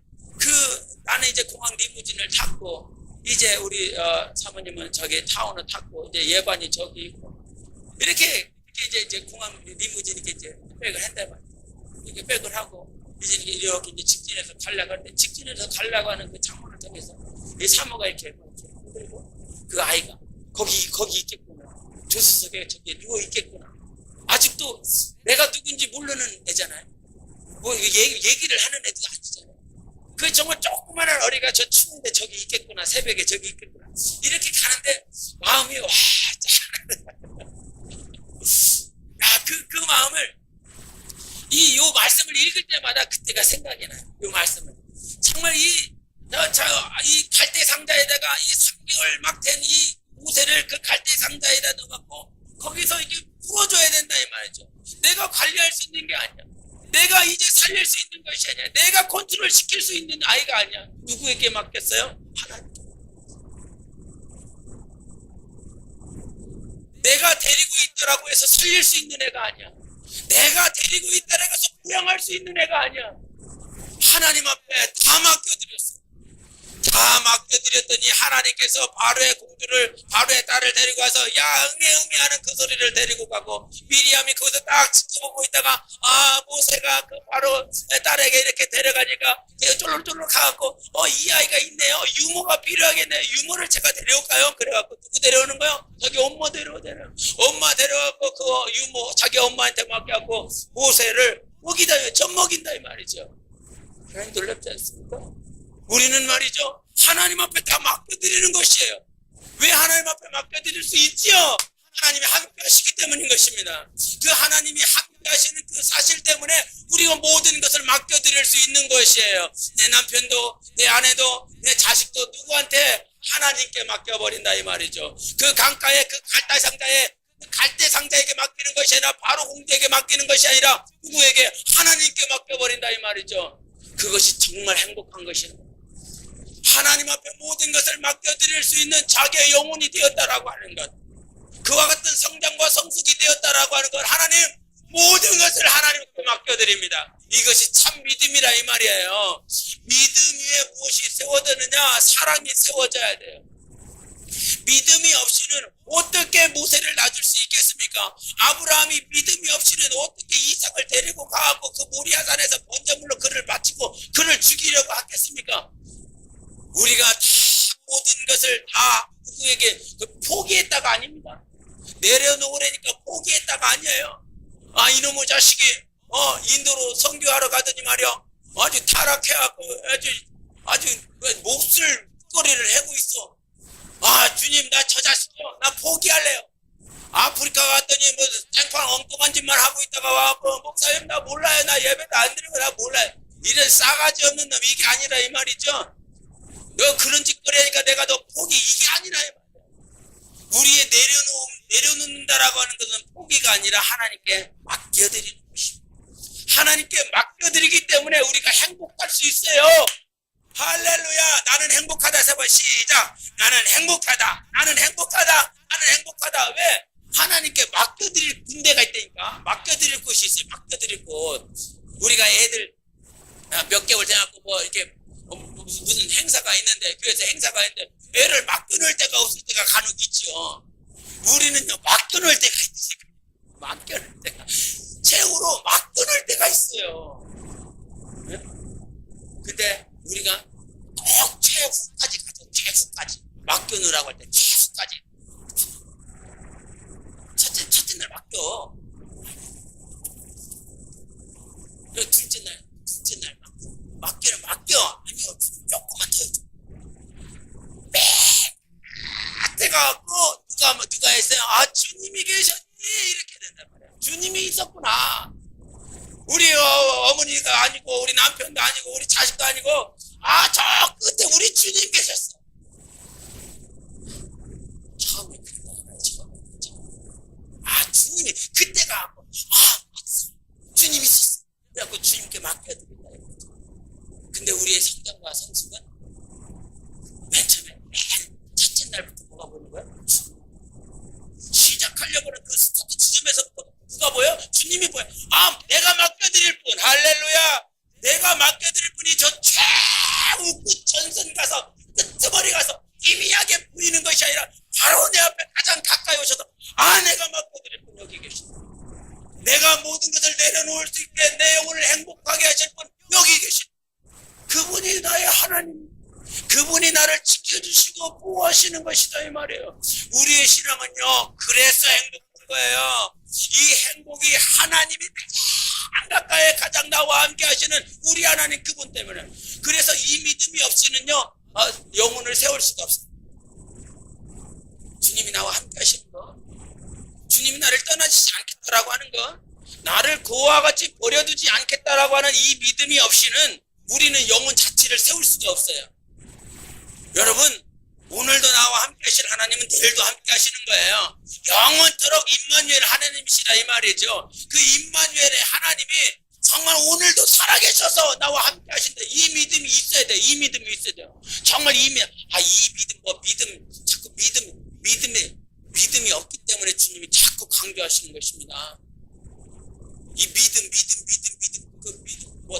나는 이제 공항 리무진을 탔고 이제 우리 사모님은 저기 타운을 탔고 이제 예반이 저기 있고 이렇게 이제 공항 리무진 이제 백을 한단 말이에요. 이렇게 백을 하고 이제 이렇게 이제 직진해서 가려고 하는데 직진해서 가려고 하는 그 창문을 통해서 이 사모가 이렇게 그리고 그 아이가 거기 있겠구나. 조수석에 저기 누워 있겠구나. 아직도 내가 누군지 모르는 애잖아요. 뭐 얘기를 하는 애도 아니잖아요. 그 정말 조그마한 어리가 저 추운데 저기 있겠구나. 새벽에 저기 있겠구나. 이렇게 가는데 마음이 와 야, 그 마음을 요 말씀을 읽을 때마다 그때가 생각이 나요. 요 말씀을 정말 이 갈대 상자에다가 이 3개월 막 된 이 모세를 그 갈대 상자에다 넣어갖고 거기서 이게 풀어줘야 된다 이 말이죠. 내가 관리할 수 있는 게 아니야. 내가 이제 살릴 수 있는 것이 아니야. 내가 컨트롤 시킬 수 있는 아이가 아니야. 누구에게 맡겼어요? 하나님께. 내가 데리고 있더라고 해서 살릴 수 있는 애가 아니야. 내가 데리고 있다라고 해서 부양할 수 있는 애가 아니야. 하나님 앞에 다 맡겨드렸어. 다 맡겨드렸더니 하나님께서 바로의 딸을 데리고 와서 야 응애 하는 그 소리를 데리고 가고 미리암이 거기서 딱 지켜보고 있다가 모세가 그 바로 딸에게 이렇게 데려가니까 쫄쫄쫄 가갖고 이 아이가 있네요. 유모가 필요하겠네요. 유모를 제가 데려올까요? 그래갖고 누구 데려오는 거요? 자기 엄마 데려오잖아요. 엄마 데려갖고 그 유모 자기 엄마한테 맡겨갖고 모세를 먹이다 젖먹인다 이 말이죠. 하나님 놀랍지 않습니까? 우리는 말이죠. 하나님 앞에 다 맡겨드리는 것이에요. 왜 하나님 앞에 맡겨드릴 수 있지요? 하나님이 함께 하시기 때문인 것입니다. 그 하나님이 함께 하시는 그 사실 때문에 우리가 모든 것을 맡겨드릴 수 있는 것이에요. 내 남편도 내 아내도 내 자식도 누구한테 하나님께 맡겨버린다 이 말이죠. 그 강가에 그 갈대 상자에게 맡기는 것이 아니라 바로 공주에게 맡기는 것이 아니라 누구에게? 하나님께 맡겨버린다 이 말이죠. 그것이 정말 행복한 것이에요. 하나님 앞에 모든 것을 맡겨드릴 수 있는 자기의 영혼이 되었다라고 하는 것, 그와 같은 성장과 성숙이 되었다라고 하는 것, 하나님 모든 것을 하나님께 맡겨드립니다. 이것이 참 믿음이라 이 말이에요. 믿음 위에 무엇이 세워지느냐? 사랑이 세워져야 돼요. 믿음이 없이는 어떻게 모세를 놔줄 수 있겠습니까? 아브라함이 믿음이 없이는 어떻게 이삭을 데리고 가고 그 모리아산에서 번제물로 그를 바치고 그를 죽이려고 하겠습니까? 우리가 다 모든 것을 다 누구에게 포기했다가 아닙니다. 내려놓으라니까 포기했다가 아니에요. 이놈의 자식이 인도로 선교하러 가더니 말이야 아주 타락해갖고 아주 몹쓸 거리를 해고 있어. 주님 나 저 자식이요 나 포기할래요. 아프리카 갔더니 뭐 땡팡 엉뚱한 짓만 하고 있다가 와 목사님 나 몰라요. 나 예배도 안 드리고 나 몰라요. 이런 싸가지 없는 놈 이게 아니라 이 말이죠. 너 그런 짓거리 하니까 내가 너 포기 이게 아니라 이 말이야. 우리의 내려놓는다라고 하는 것은 포기가 아니라 하나님께 맡겨드리는 것입니다. 하나님께 맡겨드리기 때문에 우리가 행복할 수 있어요. 할렐루야. 나는 행복하다. 세번 시작. 나는 행복하다. 나는 행복하다. 나는 행복하다. 왜? 하나님께 맡겨드릴 군대가 있다니까. 맡겨드릴 곳이 있어요. 맡겨드릴 곳. 우리가 애들 몇 개월 돼갖고 뭐 이렇게 무슨 행사가 있는데 교회에서 행사가 있는데 애를 맡겨놓을 데가 없을 때가 간혹 있죠. 우리는요 맡겨놓을 때가 있어요. 맡겨놓을 때가 최후로 맡겨놓을 때가 있어요. 네? 근데 우리가 꼭 최후까지 가죠. 최후까지 맡겨놓으라고 할 때 최후까지 첫째 날 맡겨. 둘째 날 맡겨는 맡겨. 아니요 조금만 더 해줘. 매 때가 갖고 누가 했어요? 주님이 계셨니? 이렇게 된단 말이야. 주님이 있었구나. 우리 어머니가 아니고 우리 남편도 아니고 우리 자식도 아니고 저 끝에 우리 주님 계셨어. 처음에 그랬다. 처음에. 주님이 그때가 주님이 있었어. 그래갖고 주님께 맡겨드린다. 근데 우리의 성장과 성숙은 맨 처음에 첫째 날부터 뭐가 보는 거야? 시작하려고 하는 그 스타트 지점에서부터 누가 보여? 주님이 보여. 내가 맡겨드릴 분. 할렐루야. 내가 맡겨드릴 분이 저 최후 끝 전선 가서 끄트머리 가서 희미하게 보이는 것이 아니라 바로 내 앞에 가장 가까이 오셔서 내가 맡겨드릴 분 여기 계시다. 내가 모든 것을 내려놓을 수 있게 내 영혼을 행복하게 하실 분 여기 계시다. 그분이 나의 하나님. 그분이 나를 지켜주시고 보호하시는 것이다 이 말이에요. 우리의 신앙은요 그래서 행복한 거예요. 이 행복이 하나님이 가장 가까이 가장 나와 함께 하시는 우리 하나님 그분 때문에. 그래서 이 믿음이 없이는요 영혼을 세울 수가 없어요. 주님이 나와 함께 하시는 거, 주님이 나를 떠나지 않겠다라고 하는 거, 나를 그와 같이 버려두지 않겠다라고 하는 이 믿음이 없이는 우리는 영혼 자체를 세울 수가 없어요. 여러분, 오늘도 나와 함께 하실 하나님은 내일도 함께 하시는 거예요. 영원토록 임마누엘 하나님이시라 이 말이죠. 그 임마누엘의 하나님이 정말 오늘도 살아계셔서 나와 함께 하신다. 이 믿음이 있어야 돼. 이 믿음이 있어야 돼요. 정말 이 믿음, 자꾸 믿음이 없기 때문에 주님이 자꾸 강조하시는 것입니다. 이 믿음,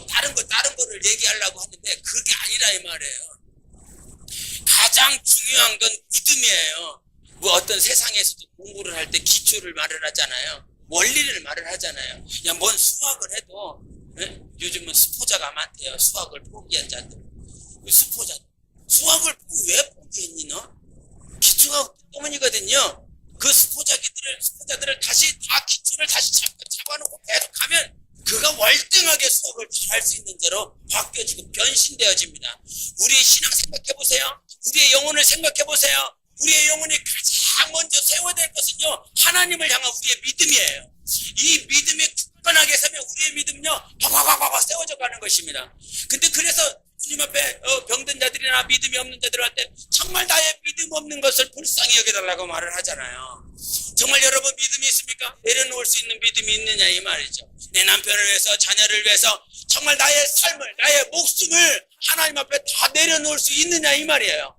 다른 거를 얘기하려고 하는데 그게 아니라 이 말이에요. 가장 중요한 건 믿음이에요. 어떤 세상에서도 공부를 할 때 기초를 말을 하잖아요. 원리를 말을 하잖아요. 그냥 뭔 수학을 해도 요즘은 수포자가 많대요. 수학을 포기한 자들. 수학을 왜 포기했니 너? 기초가 때문이거든요. 그 수포자들을 다시 다 기초를 다시 잡아놓고 계속 가면 그가 월등하게 수학을 잘 할 수 있는 대로 바뀌어지고 변신되어집니다. 우리의 신앙 생각해보세요. 우리의 영혼을 생각해보세요. 우리의 영혼이 가장 먼저 세워야 될 것은요 하나님을 향한 우리의 믿음이에요. 이 믿음이 굳건하게 서면 우리의 믿음은요 바바바바 세워져 가는 것입니다. 근데 그래서 주님 앞에 병든 자들이나 믿음이 없는 자들한테 정말 나의 믿음 없는 것을 불쌍히 여겨달라고 말을 하잖아요. 정말 여러분 믿음이 있습니까? 내려놓을 수 있는 믿음이 있느냐 이 말이죠. 내 남편을 위해서 자녀를 위해서 정말 나의 삶을 나의 목숨을 하나님 앞에 다 내려놓을 수 있느냐 이 말이에요.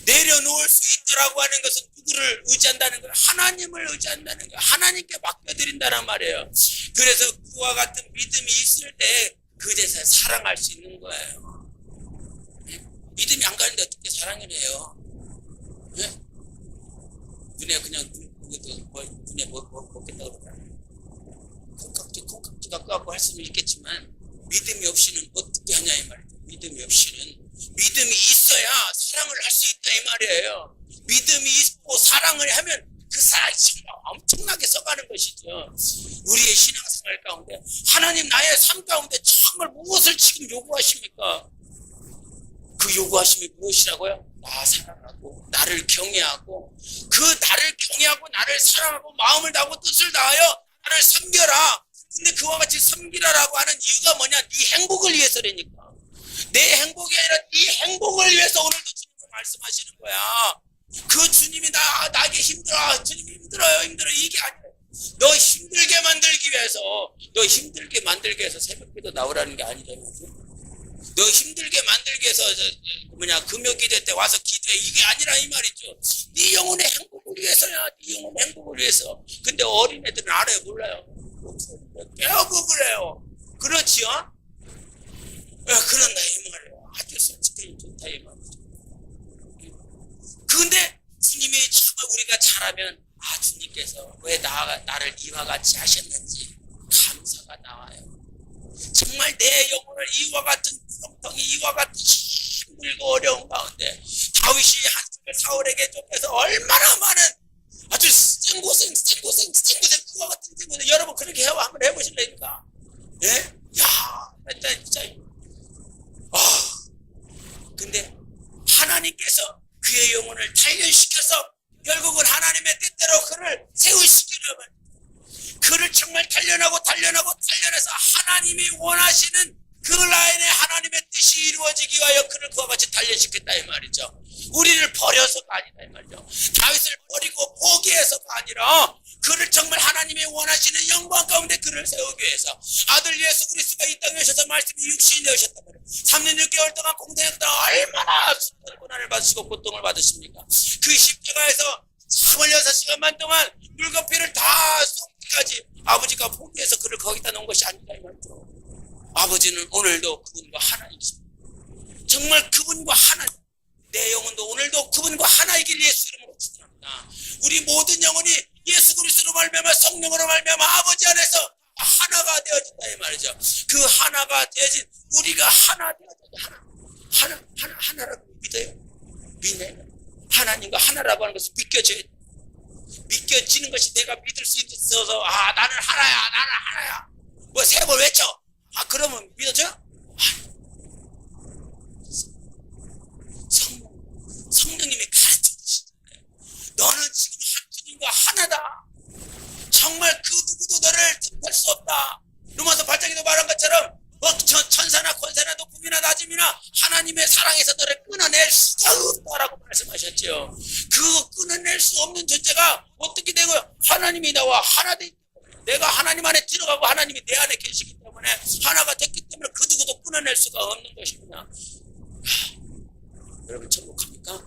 내려놓을 수 있더라고 하는 것은 누구를 의지한다는 거예요? 하나님을 의지한다는 거예요. 하나님께 맡겨드린다는 말이에요. 그래서 그와 같은 믿음이 있을 때 그제서 사랑할 수 있는 거예요. 믿음이 안 가는데 어떻게 사랑을 해요? 네? 눈에 그냥 눈에 먹겠다고 그러잖아요. 콩깍지 갖고 할 수는 있겠지만 믿음이 없이는 어떻게 하냐 이 말이에요. 믿음이 없이는 믿음이 있어야 사랑을 할 수 있다 이 말이에요. 믿음이 있고 사랑을 하면 그 사랑이 정말 엄청나게 써가는 것이죠. 우리의 신앙생활 가운데 하나님 나의 삶 가운데 정말 무엇을 지금 요구하십니까? 그 요구하심이 무엇이라고요? 나 사랑하고 나를 경외하고 그 나를 경외하고 나를 사랑하고 마음을 다하고 뜻을 다하여 나를 섬겨라. 근데 그와 같이 섬기라라고 하는 이유가 뭐냐? 네 행복을 위해서라니까. 내 행복이 아니라 네 행복을 위해서 오늘도 주님은 말씀하시는 거야. 그 주님이 나에게 힘들어. 주님이 힘들어. 이게 아니라 너 힘들게 만들기 위해서 새벽기도 나오라는 게 아니잖아. 너 힘들게 만들기 위해서 금요 기도 때 와서 기도해. 이게 아니라 이 말이죠. 네 영혼의 행복을 위해서야. 네 영혼의 행복을 위해서. 근데 어린애들은 알아요 몰라요? 깨어보고 그래요. 그렇지요? 그런다 이 말이에요. 아주 솔직히 좋다 이 말이죠. 그런데 주님이 정말 우리가 잘하면 주님께서 왜 나를 이와 같이 하셨는지 감사가 나와요. 정말 내 영혼을 이와 같은 구렁텅이 이와 같은 힘들고 어려운 가운데 다윗이 한쪽에 사울에게 쫓겨서 얼마나 많은 아주 생고생 그와 같은 생고생. 여러분 그렇게 한번 해보실래니까? 예? 야 진짜 근데 하나님께서 그의 영혼을 단련시켜서 결국은 하나님의 뜻대로 그를 세우시기 단련해서 하나님이 원하시는 그 라인에 하나님의 뜻이 이루어지기 위하여 그를 그와 같이 단련시켰다 이 말이죠. 우리를 버려서가 아니다 이 말이죠. 다윗을 버리고 포기해서가 아니라 그를 정말 하나님이 원하시는 영광 가운데 그를 세우기 위해서 아들 예수 그리스도가 이 땅에 오셔서 말씀이 육신이 되셨단 말이에요. 3년 6개월 동안 공생했다 얼마나 수많은 고난을 받으시고 고통을 받으십니까? 그 십자가에서 26시간만 동안 물과 피를 다 쏟기까지 아버지가 포기해서 그를 거기다 놓은 것이 아니다 이 말이죠. 아버지는 오늘도 그분과 하나이십니다. 정말 그분과 하나, 내 영혼도 오늘도 그분과 하나이길 예수 이름으로 축원합니다. 우리 모든 영혼이 예수 그리스도로 말미암아 성령으로 말미암아 아버지 안에서 하나가 되어진다 이 말이죠. 그 하나가 되어진 우리가 하나 되어진다. 하나라고 믿어요. 믿네요. 하나님과 하나라고 하는 것을 믿겨져야 돼. 믿겨지는 것이 내가 믿을 수 있어서 나는 하나야. 뭐 세 번 외쳐. 그러면 믿어져? 성령님이 가르쳐 주시잖아요. 너는 지금 하나님과 하나다. 정말 그 누구도 너를 틈탈 수 없다. 로마서 8장에도 말한 것처럼 천사나 권세나 높음이나 낮음이나 하나님의 사랑에서 너를 끊어낼 수가 없다라고 말씀하셨죠. 그 끊어낼 수 없는 존재가 어떻게 되고 하나님이 나와 하나 되 내가 하나님 안에 들어가고 하나님이 내 안에 계시기 때문에 하나가 됐기 때문에 그 누구도 끊어낼 수가 없는 것입니다. 여러분 천국합니까?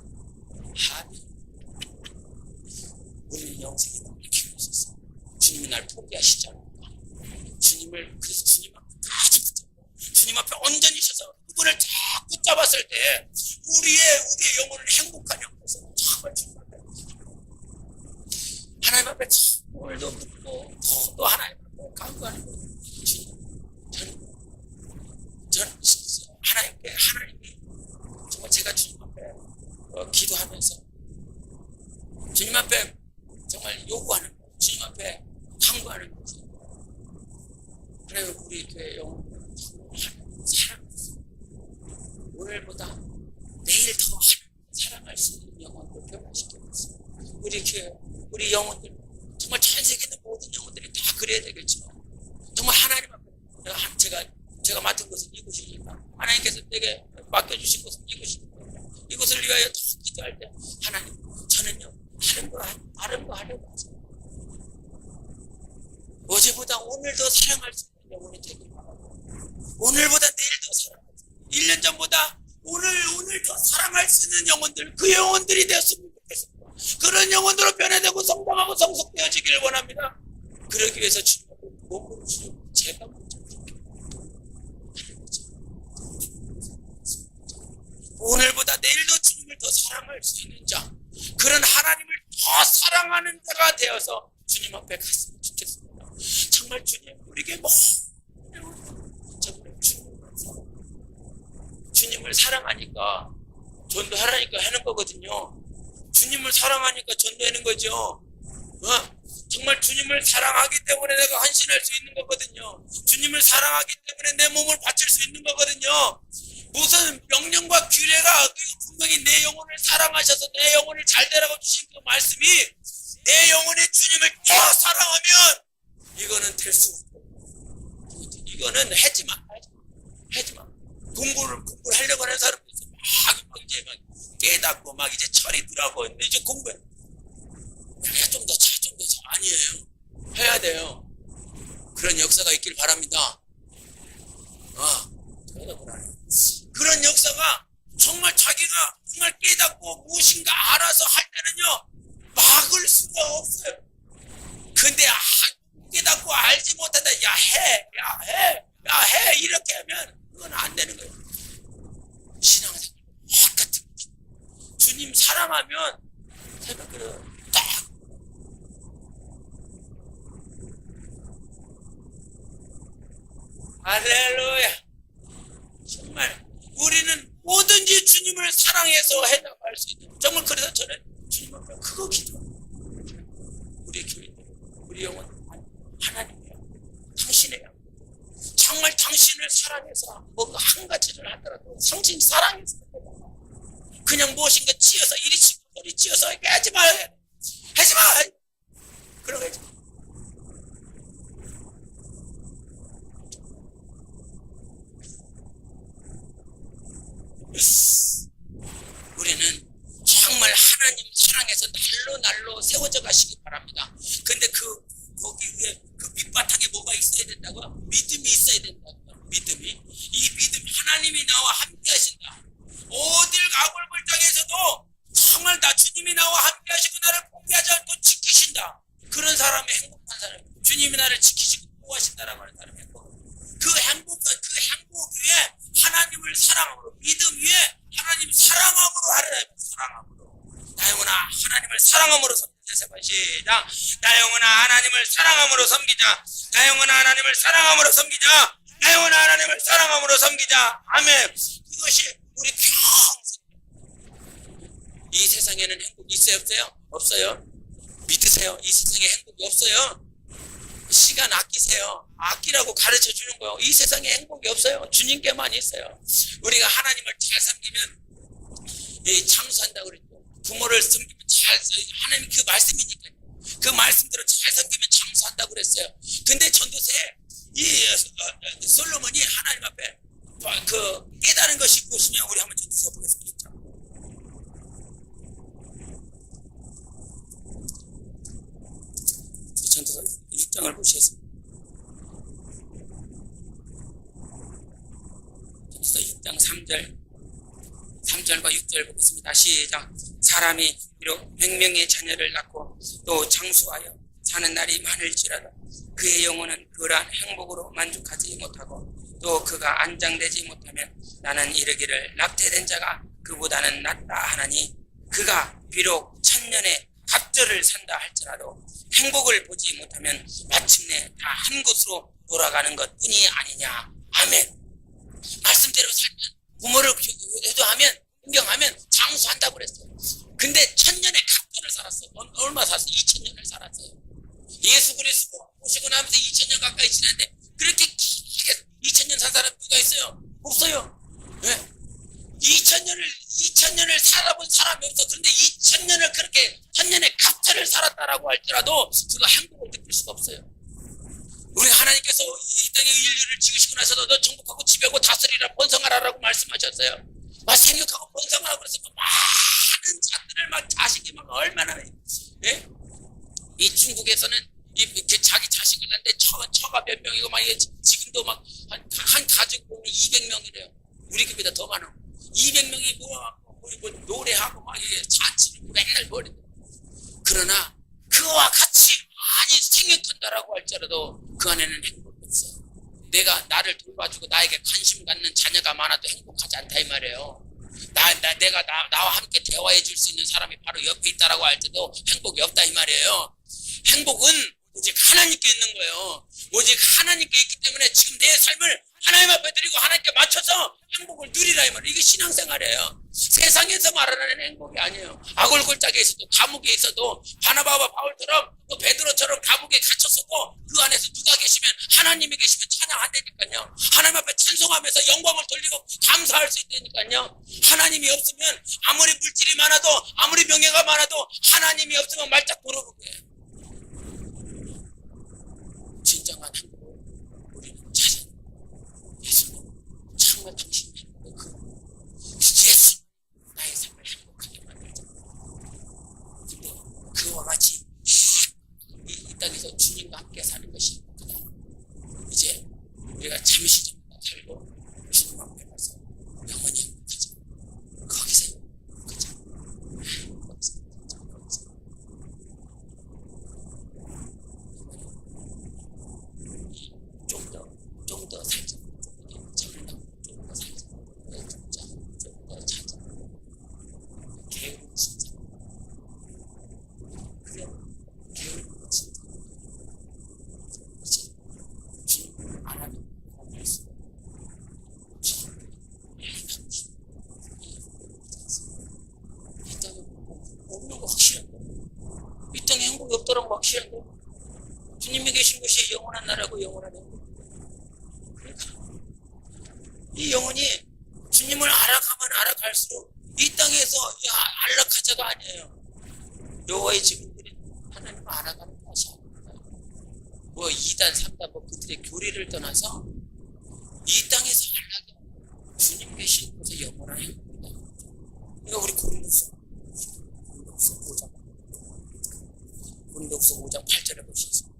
우리는 영생에 남길 기회가 있었어. 주님이 날 포기하시지 않을까? 그래서 주님 앞에 붙잡고 주님 앞에 온전히 서서 그분을 딱 붙잡았을 때 우리의 영혼을 행복한 형태에서 정말 주님 앞에 하나님 앞에 오늘도 묻고 또 하나님 앞에 간구하는 거예요. 저는 하나님이 정말 제가 주님 앞에 기도하면서 주님 앞에 정말 요구하는 거예요. 주님 앞에 간구하는 거죠. 그래서 우리 교회 영혼을 사랑했어요. 오늘보다 내일 더 사랑할 수 있는 영혼을 변화시켜줬어요. 우리 교회, 우리 영혼들 정말 전 세계 있는 모든 영혼들이 다 그래야 되겠지만 정말 하나님 앞에 제가 맡은 것은 이곳이니까 하나님께서 내게 맡겨주신 것은 이곳이니까 이곳을 위하여 더 기도할 때 하나님 저는요 다른 거 하려고 하세요. 어제보다 오늘 더 사랑할 수 있는 영혼이 되길 바라고 오늘보다 내일 더 사랑할 수 있는 1년 전보다 오늘 더 사랑할 수 있는 영혼들 그 영혼들이 되었으면 좋겠습니다. 그런 영혼들로 변화되고 성장하고 성숙되어지기를 원합니다. 그러기 위해서 주님 앞에 몸으로 주님 제가 먼저 오늘보다 내일도 주님을 더 사랑할 수 있는 자 그런 하나님을 더 사랑하는 자가 되어서 주님 앞에 갔으면 좋겠습니다. 정말 주님 우리에게 정말 주님을 사랑하니까 전도하라니까 하는 거거든요. 주님을 사랑하니까 전도하는 거죠. 정말 주님을 사랑하기 때문에 내가 헌신할 수 있는 거거든요. 주님을 사랑하기 때문에 내 몸을 바칠 수 있는 거거든요. 무슨 명령과 규례가 분명히 내 영혼을 사랑하셔서 내 영혼을 잘 되라고 주신 그 말씀이 내 영혼의 주님을 더 사랑하면 이거는 될 수 없고 이거는 하지마. 공부를 하려고 하는 사람도 있어. 막 이제 막 깨닫고 막 이제 철이 들어가고 이제 공부해. 좀 더 아니에요. 해야 돼요. 그런 역사가 있길 바랍니다. 그런 역사가 정말 자기가 정말 깨닫고 무엇인가 알아서 할 때는요 막을 수가 없어요. 근데 깨닫고 알지 못한다. 해 이렇게 하면 그건 안 되는 거예요. 신앙생활 똑같은 거죠. 주님 사랑하면 제가 딱 할렐루야. 정말 우리는 뭐든지 주님을 사랑해서 해나갈 수 있는 정말 그래서 저는 주님 앞에 그거 기도합니다. 우리 교인들 우리 영혼 하나님이요 당신이에요. 정말 당신을 사랑해서 뭐 한 가지를 하더라도 당신 사랑해서 그냥 무엇인가 치여서 이리 치고 저리 치여서 하지마 그런 거 하지마. 날로 세워져 가시기 바랍니다. 근데 거기 위에 그 밑바탕에 뭐가 있어야 된다고요? 믿음이 있어야 된다고요. 믿음이. 이 믿음, 하나님이 나와 함께 하신다. 어딜 가골골 땅에서도 정말 나 주님이 나와 함께 하시고 나를 포기하지 않고 지키신다. 그런 사람이 행복한 사람. 주님이 나를 지키시고 보호하신다라고 하는 사람이 행복. 그 행복 위에 하나님을 사랑함으로, 믿음 위에 하나님 사랑함으로 하라. 사랑함으로. 나 영혼아 하나님을 사랑함으로 섬기자. 시작. 나 영혼아 하나님을 사랑함으로 섬기자. 나 영혼아 하나님을 사랑함으로 섬기자. 나 영혼아 하나님을 사랑함으로 섬기자. 아멘. 그것이 우리 평생. 이 세상에는 행복이 있어요 없어요? 없어요. 믿으세요. 이 세상에 행복이 없어요. 시간 아끼세요. 아끼라고 가르쳐 주는 거예요. 이 세상에 행복이 없어요. 주님께만 있어요. 우리가 하나님을 잘 섬기면 장수한다고 그랬죠. 부모를 섬기면 하나님 그 말씀이니까요. 그 말씀대로 잘 섬기면 장수한다고 그랬어요. 근데 전도서에 솔로몬이 하나님 앞에 깨달은 것이 무엇이냐, 우리 한번 전도서 보겠습니다. 전도서 6장을 보시겠습니다. 전도서 6장 3절과 6절 보겠습니다. 시작. 사람이 비록 100명의 자녀를 낳고 또 장수하여 사는 날이 많을지라도 그의 영혼은 그러한 행복으로 만족하지 못하고 또 그가 안장되지 못하면 나는 이르기를 낙태된 자가 그보다는 낫다 하나니 그가 비록 1000년의 갑절을 산다 할지라도 행복을 보지 못하면 마침내 다 한 곳으로 돌아가는 것뿐이 아니냐. 아멘. 말씀대로 살면, 부모를 효도하면, 존경하면 장수한다고 그랬어요. 근데 1000년의 갑절을 살았어요. 얼마 살았어요? 2000년을 살았어요. 예수 그리스도 오시고 나면서 2000년 가까이 지났는데 그렇게 길게 2000년 산 사람 누가 있어요? 없어요. 네? 2000년을 살아본 사람이 없어. 그런데 2000년을 그렇게 1000년의 갑절을 살았다라고 할지라도 그가 행복을 느낄 수가 없어요. 우리 하나님께서 이 땅에 인류를 지으시고 나서도 너 정복하고 지배하고 다스리라 번성하라라고 말씀하셨어요. 막 생육하고 번성하라고 그래서 많은 자들을 막 자식이 막 얼마나, 예? 이 중국에서는 자기 자식을 낳는데 처가 몇 명이고 막 지금도 막 한 가족 보면 200명이래요. 우리 집보다 더 많아. 200명이 뭐 노래하고 막 잔치를 맨날 벌이고. 그러나 그와 같이 많이 생육한다라고 할지라도 그 안에는 행복이 없어요. 내가 나를 돌봐주고 나에게 관심 갖는 자녀가 많아도 행복하지 않다 이 말이에요. 내가 나와 함께 대화해 줄 수 있는 사람이 바로 옆에 있다라고 할 때도 행복이 없다 이 말이에요. 행복은 오직 하나님께 있는 거예요. 오직 하나님께 있기 때문에 지금 내 삶을 하나님 앞에 드리고 하나님께 맞춰서 행복을 누리라 이 말이에요. 이게 신앙생활이에요. 세상에서 말하는 행복이 아니에요. 아골골짝에 있어도 감옥에 있어도 바나바와 바울처럼 또 베드로처럼 감옥에 갇혔어도 그 안에서 누가 계시면 하나님이 계시면 찬양 안 되니까요. 하나님 앞에 찬송하면서 영광을 돌리고 감사할 수 있다니까요. 하나님이 없으면 아무리 물질이 많아도 아무리 명예가 많아도 하나님이 없으면 말짝 돌아보게. 진정한 행복을 우리는 찾아야 돼요. 예수님 정말 당신이 행복을 예수 나의 삶을 행복하게 만들자. 근데 그와 같이 이 땅에서 주님과 함께 사는 것이 행복하다. 이제 우리가 잠시 잠깐 살고 주님 앞에 가서 영원히 행복하자. 거기서 행복하자. 좀 더 살자. 좀 더 살자. 좀 더 찾아. 게으름 진짜. 그래. 게으름 진짜. 이제 주님 안 하면 할 수 없어. 주님 매일 가고 싶어. 이 땅에 없는 거 확실한데. 이 땅에 행복이 없더라는 거 확실한데. 주님이 계신 곳이 영원한 나라고 영원한 행복. 이 영혼이 주님을 알아가면 알아갈수록 이 땅에서 안락하자가 아니에요. 여호와의 증인들이 하나님을 알아가는 것이 아닙니다. 뭐 2단 3단 뭐 그들의 교리를 떠나서 이 땅에서 안락이 주님 계신 곳에 영원한 행복이다. 그러니까 우리 고린도서 5장 고린도후서 5장 8절에 보시겠습니다.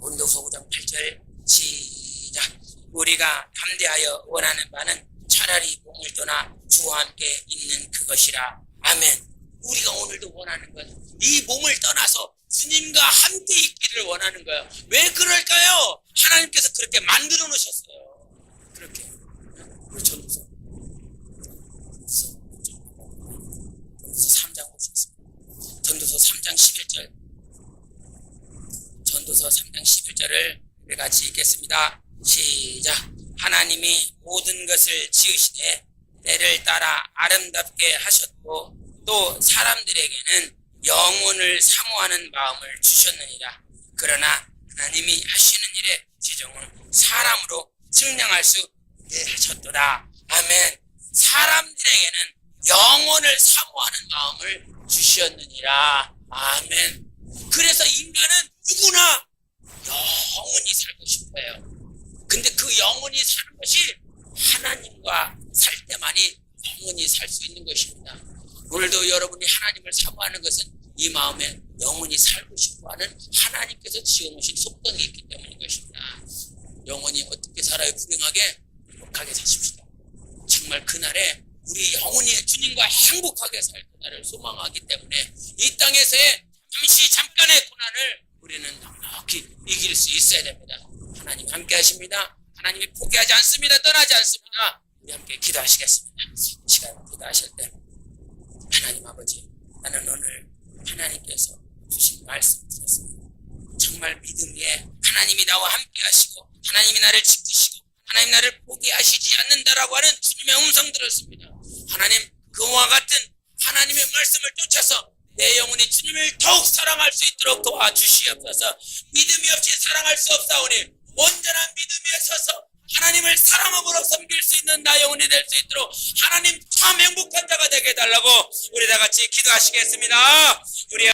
고린도후서 5장 8절 시작. 우리가 담대하여 원하는 바는 차라리 몸을 떠나 주와 함께 있는 그것이라. 아멘. 우리가 오늘도 원하는 건 이 몸을 떠나서 주님과 함께 있기를 원하는 거예요. 왜 그럴까요? 하나님께서 그렇게 만들어 놓으셨어요. 그렇게. 우리 전도서 3장 보시겠습니다. 전도서 3장 11절. 전도서 3장 11절을 우리 같이 읽겠습니다. 시작. 하나님이 모든 것을 지으시되 때를 따라 아름답게 하셨고 또 사람들에게는 영혼을 사모하는 마음을 주셨느니라. 그러나 하나님이 하시는 일의 지정은 사람으로 측량할 수 있게 하셨도다. 아멘. 사람들에게는 영혼을 사모하는 마음을 주셨느니라. 아멘. 그래서 인간은 누구나 영원히 살고 싶어요. 근데 그 영원히 사는 것이 하나님과 살 때만이 영원히 살 수 있는 것입니다. 오늘도 여러분이 하나님을 사모하는 것은 이 마음에 영원히 살고 싶어하는 하나님께서 지어놓으신 속성이 있기 때문인 것입니다. 영원히 어떻게 살아요? 불행하게? 행복하게 사십시다. 정말 그날에 우리 영원히 주님과 행복하게 살 그날을 소망하기 때문에 이 땅에서의 잠깐의 고난을 우리는 넉넉히 이길 수 있어야 됩니다. 하나님 함께 하십니다. 하나님이 포기하지 않습니다. 떠나지 않습니다. 우리 함께 기도하시겠습니다. 시간 기도하실 때 하나님 아버지, 나는 오늘 하나님께서 주신 말씀 들었습니다. 정말 믿음 위에 하나님이 나와 함께 하시고 하나님이 나를 지키시고 하나님 나를 포기하시지 않는다라고 하는 주님의 음성 들었습니다. 하나님, 그와 같은 하나님의 말씀을 쫓아서 내 영혼이 주님을 더욱 사랑할 수 있도록 도와주시옵소서. 믿음이 없이 사랑할 수 없사오니 온전한 믿음 위에 서서 하나님을 사랑함으로 섬길 수 있는 나 영혼이 될 수 있도록 하나님 참 행복한 자가 되게 해달라고 우리 다 같이 기도하시겠습니다. 우리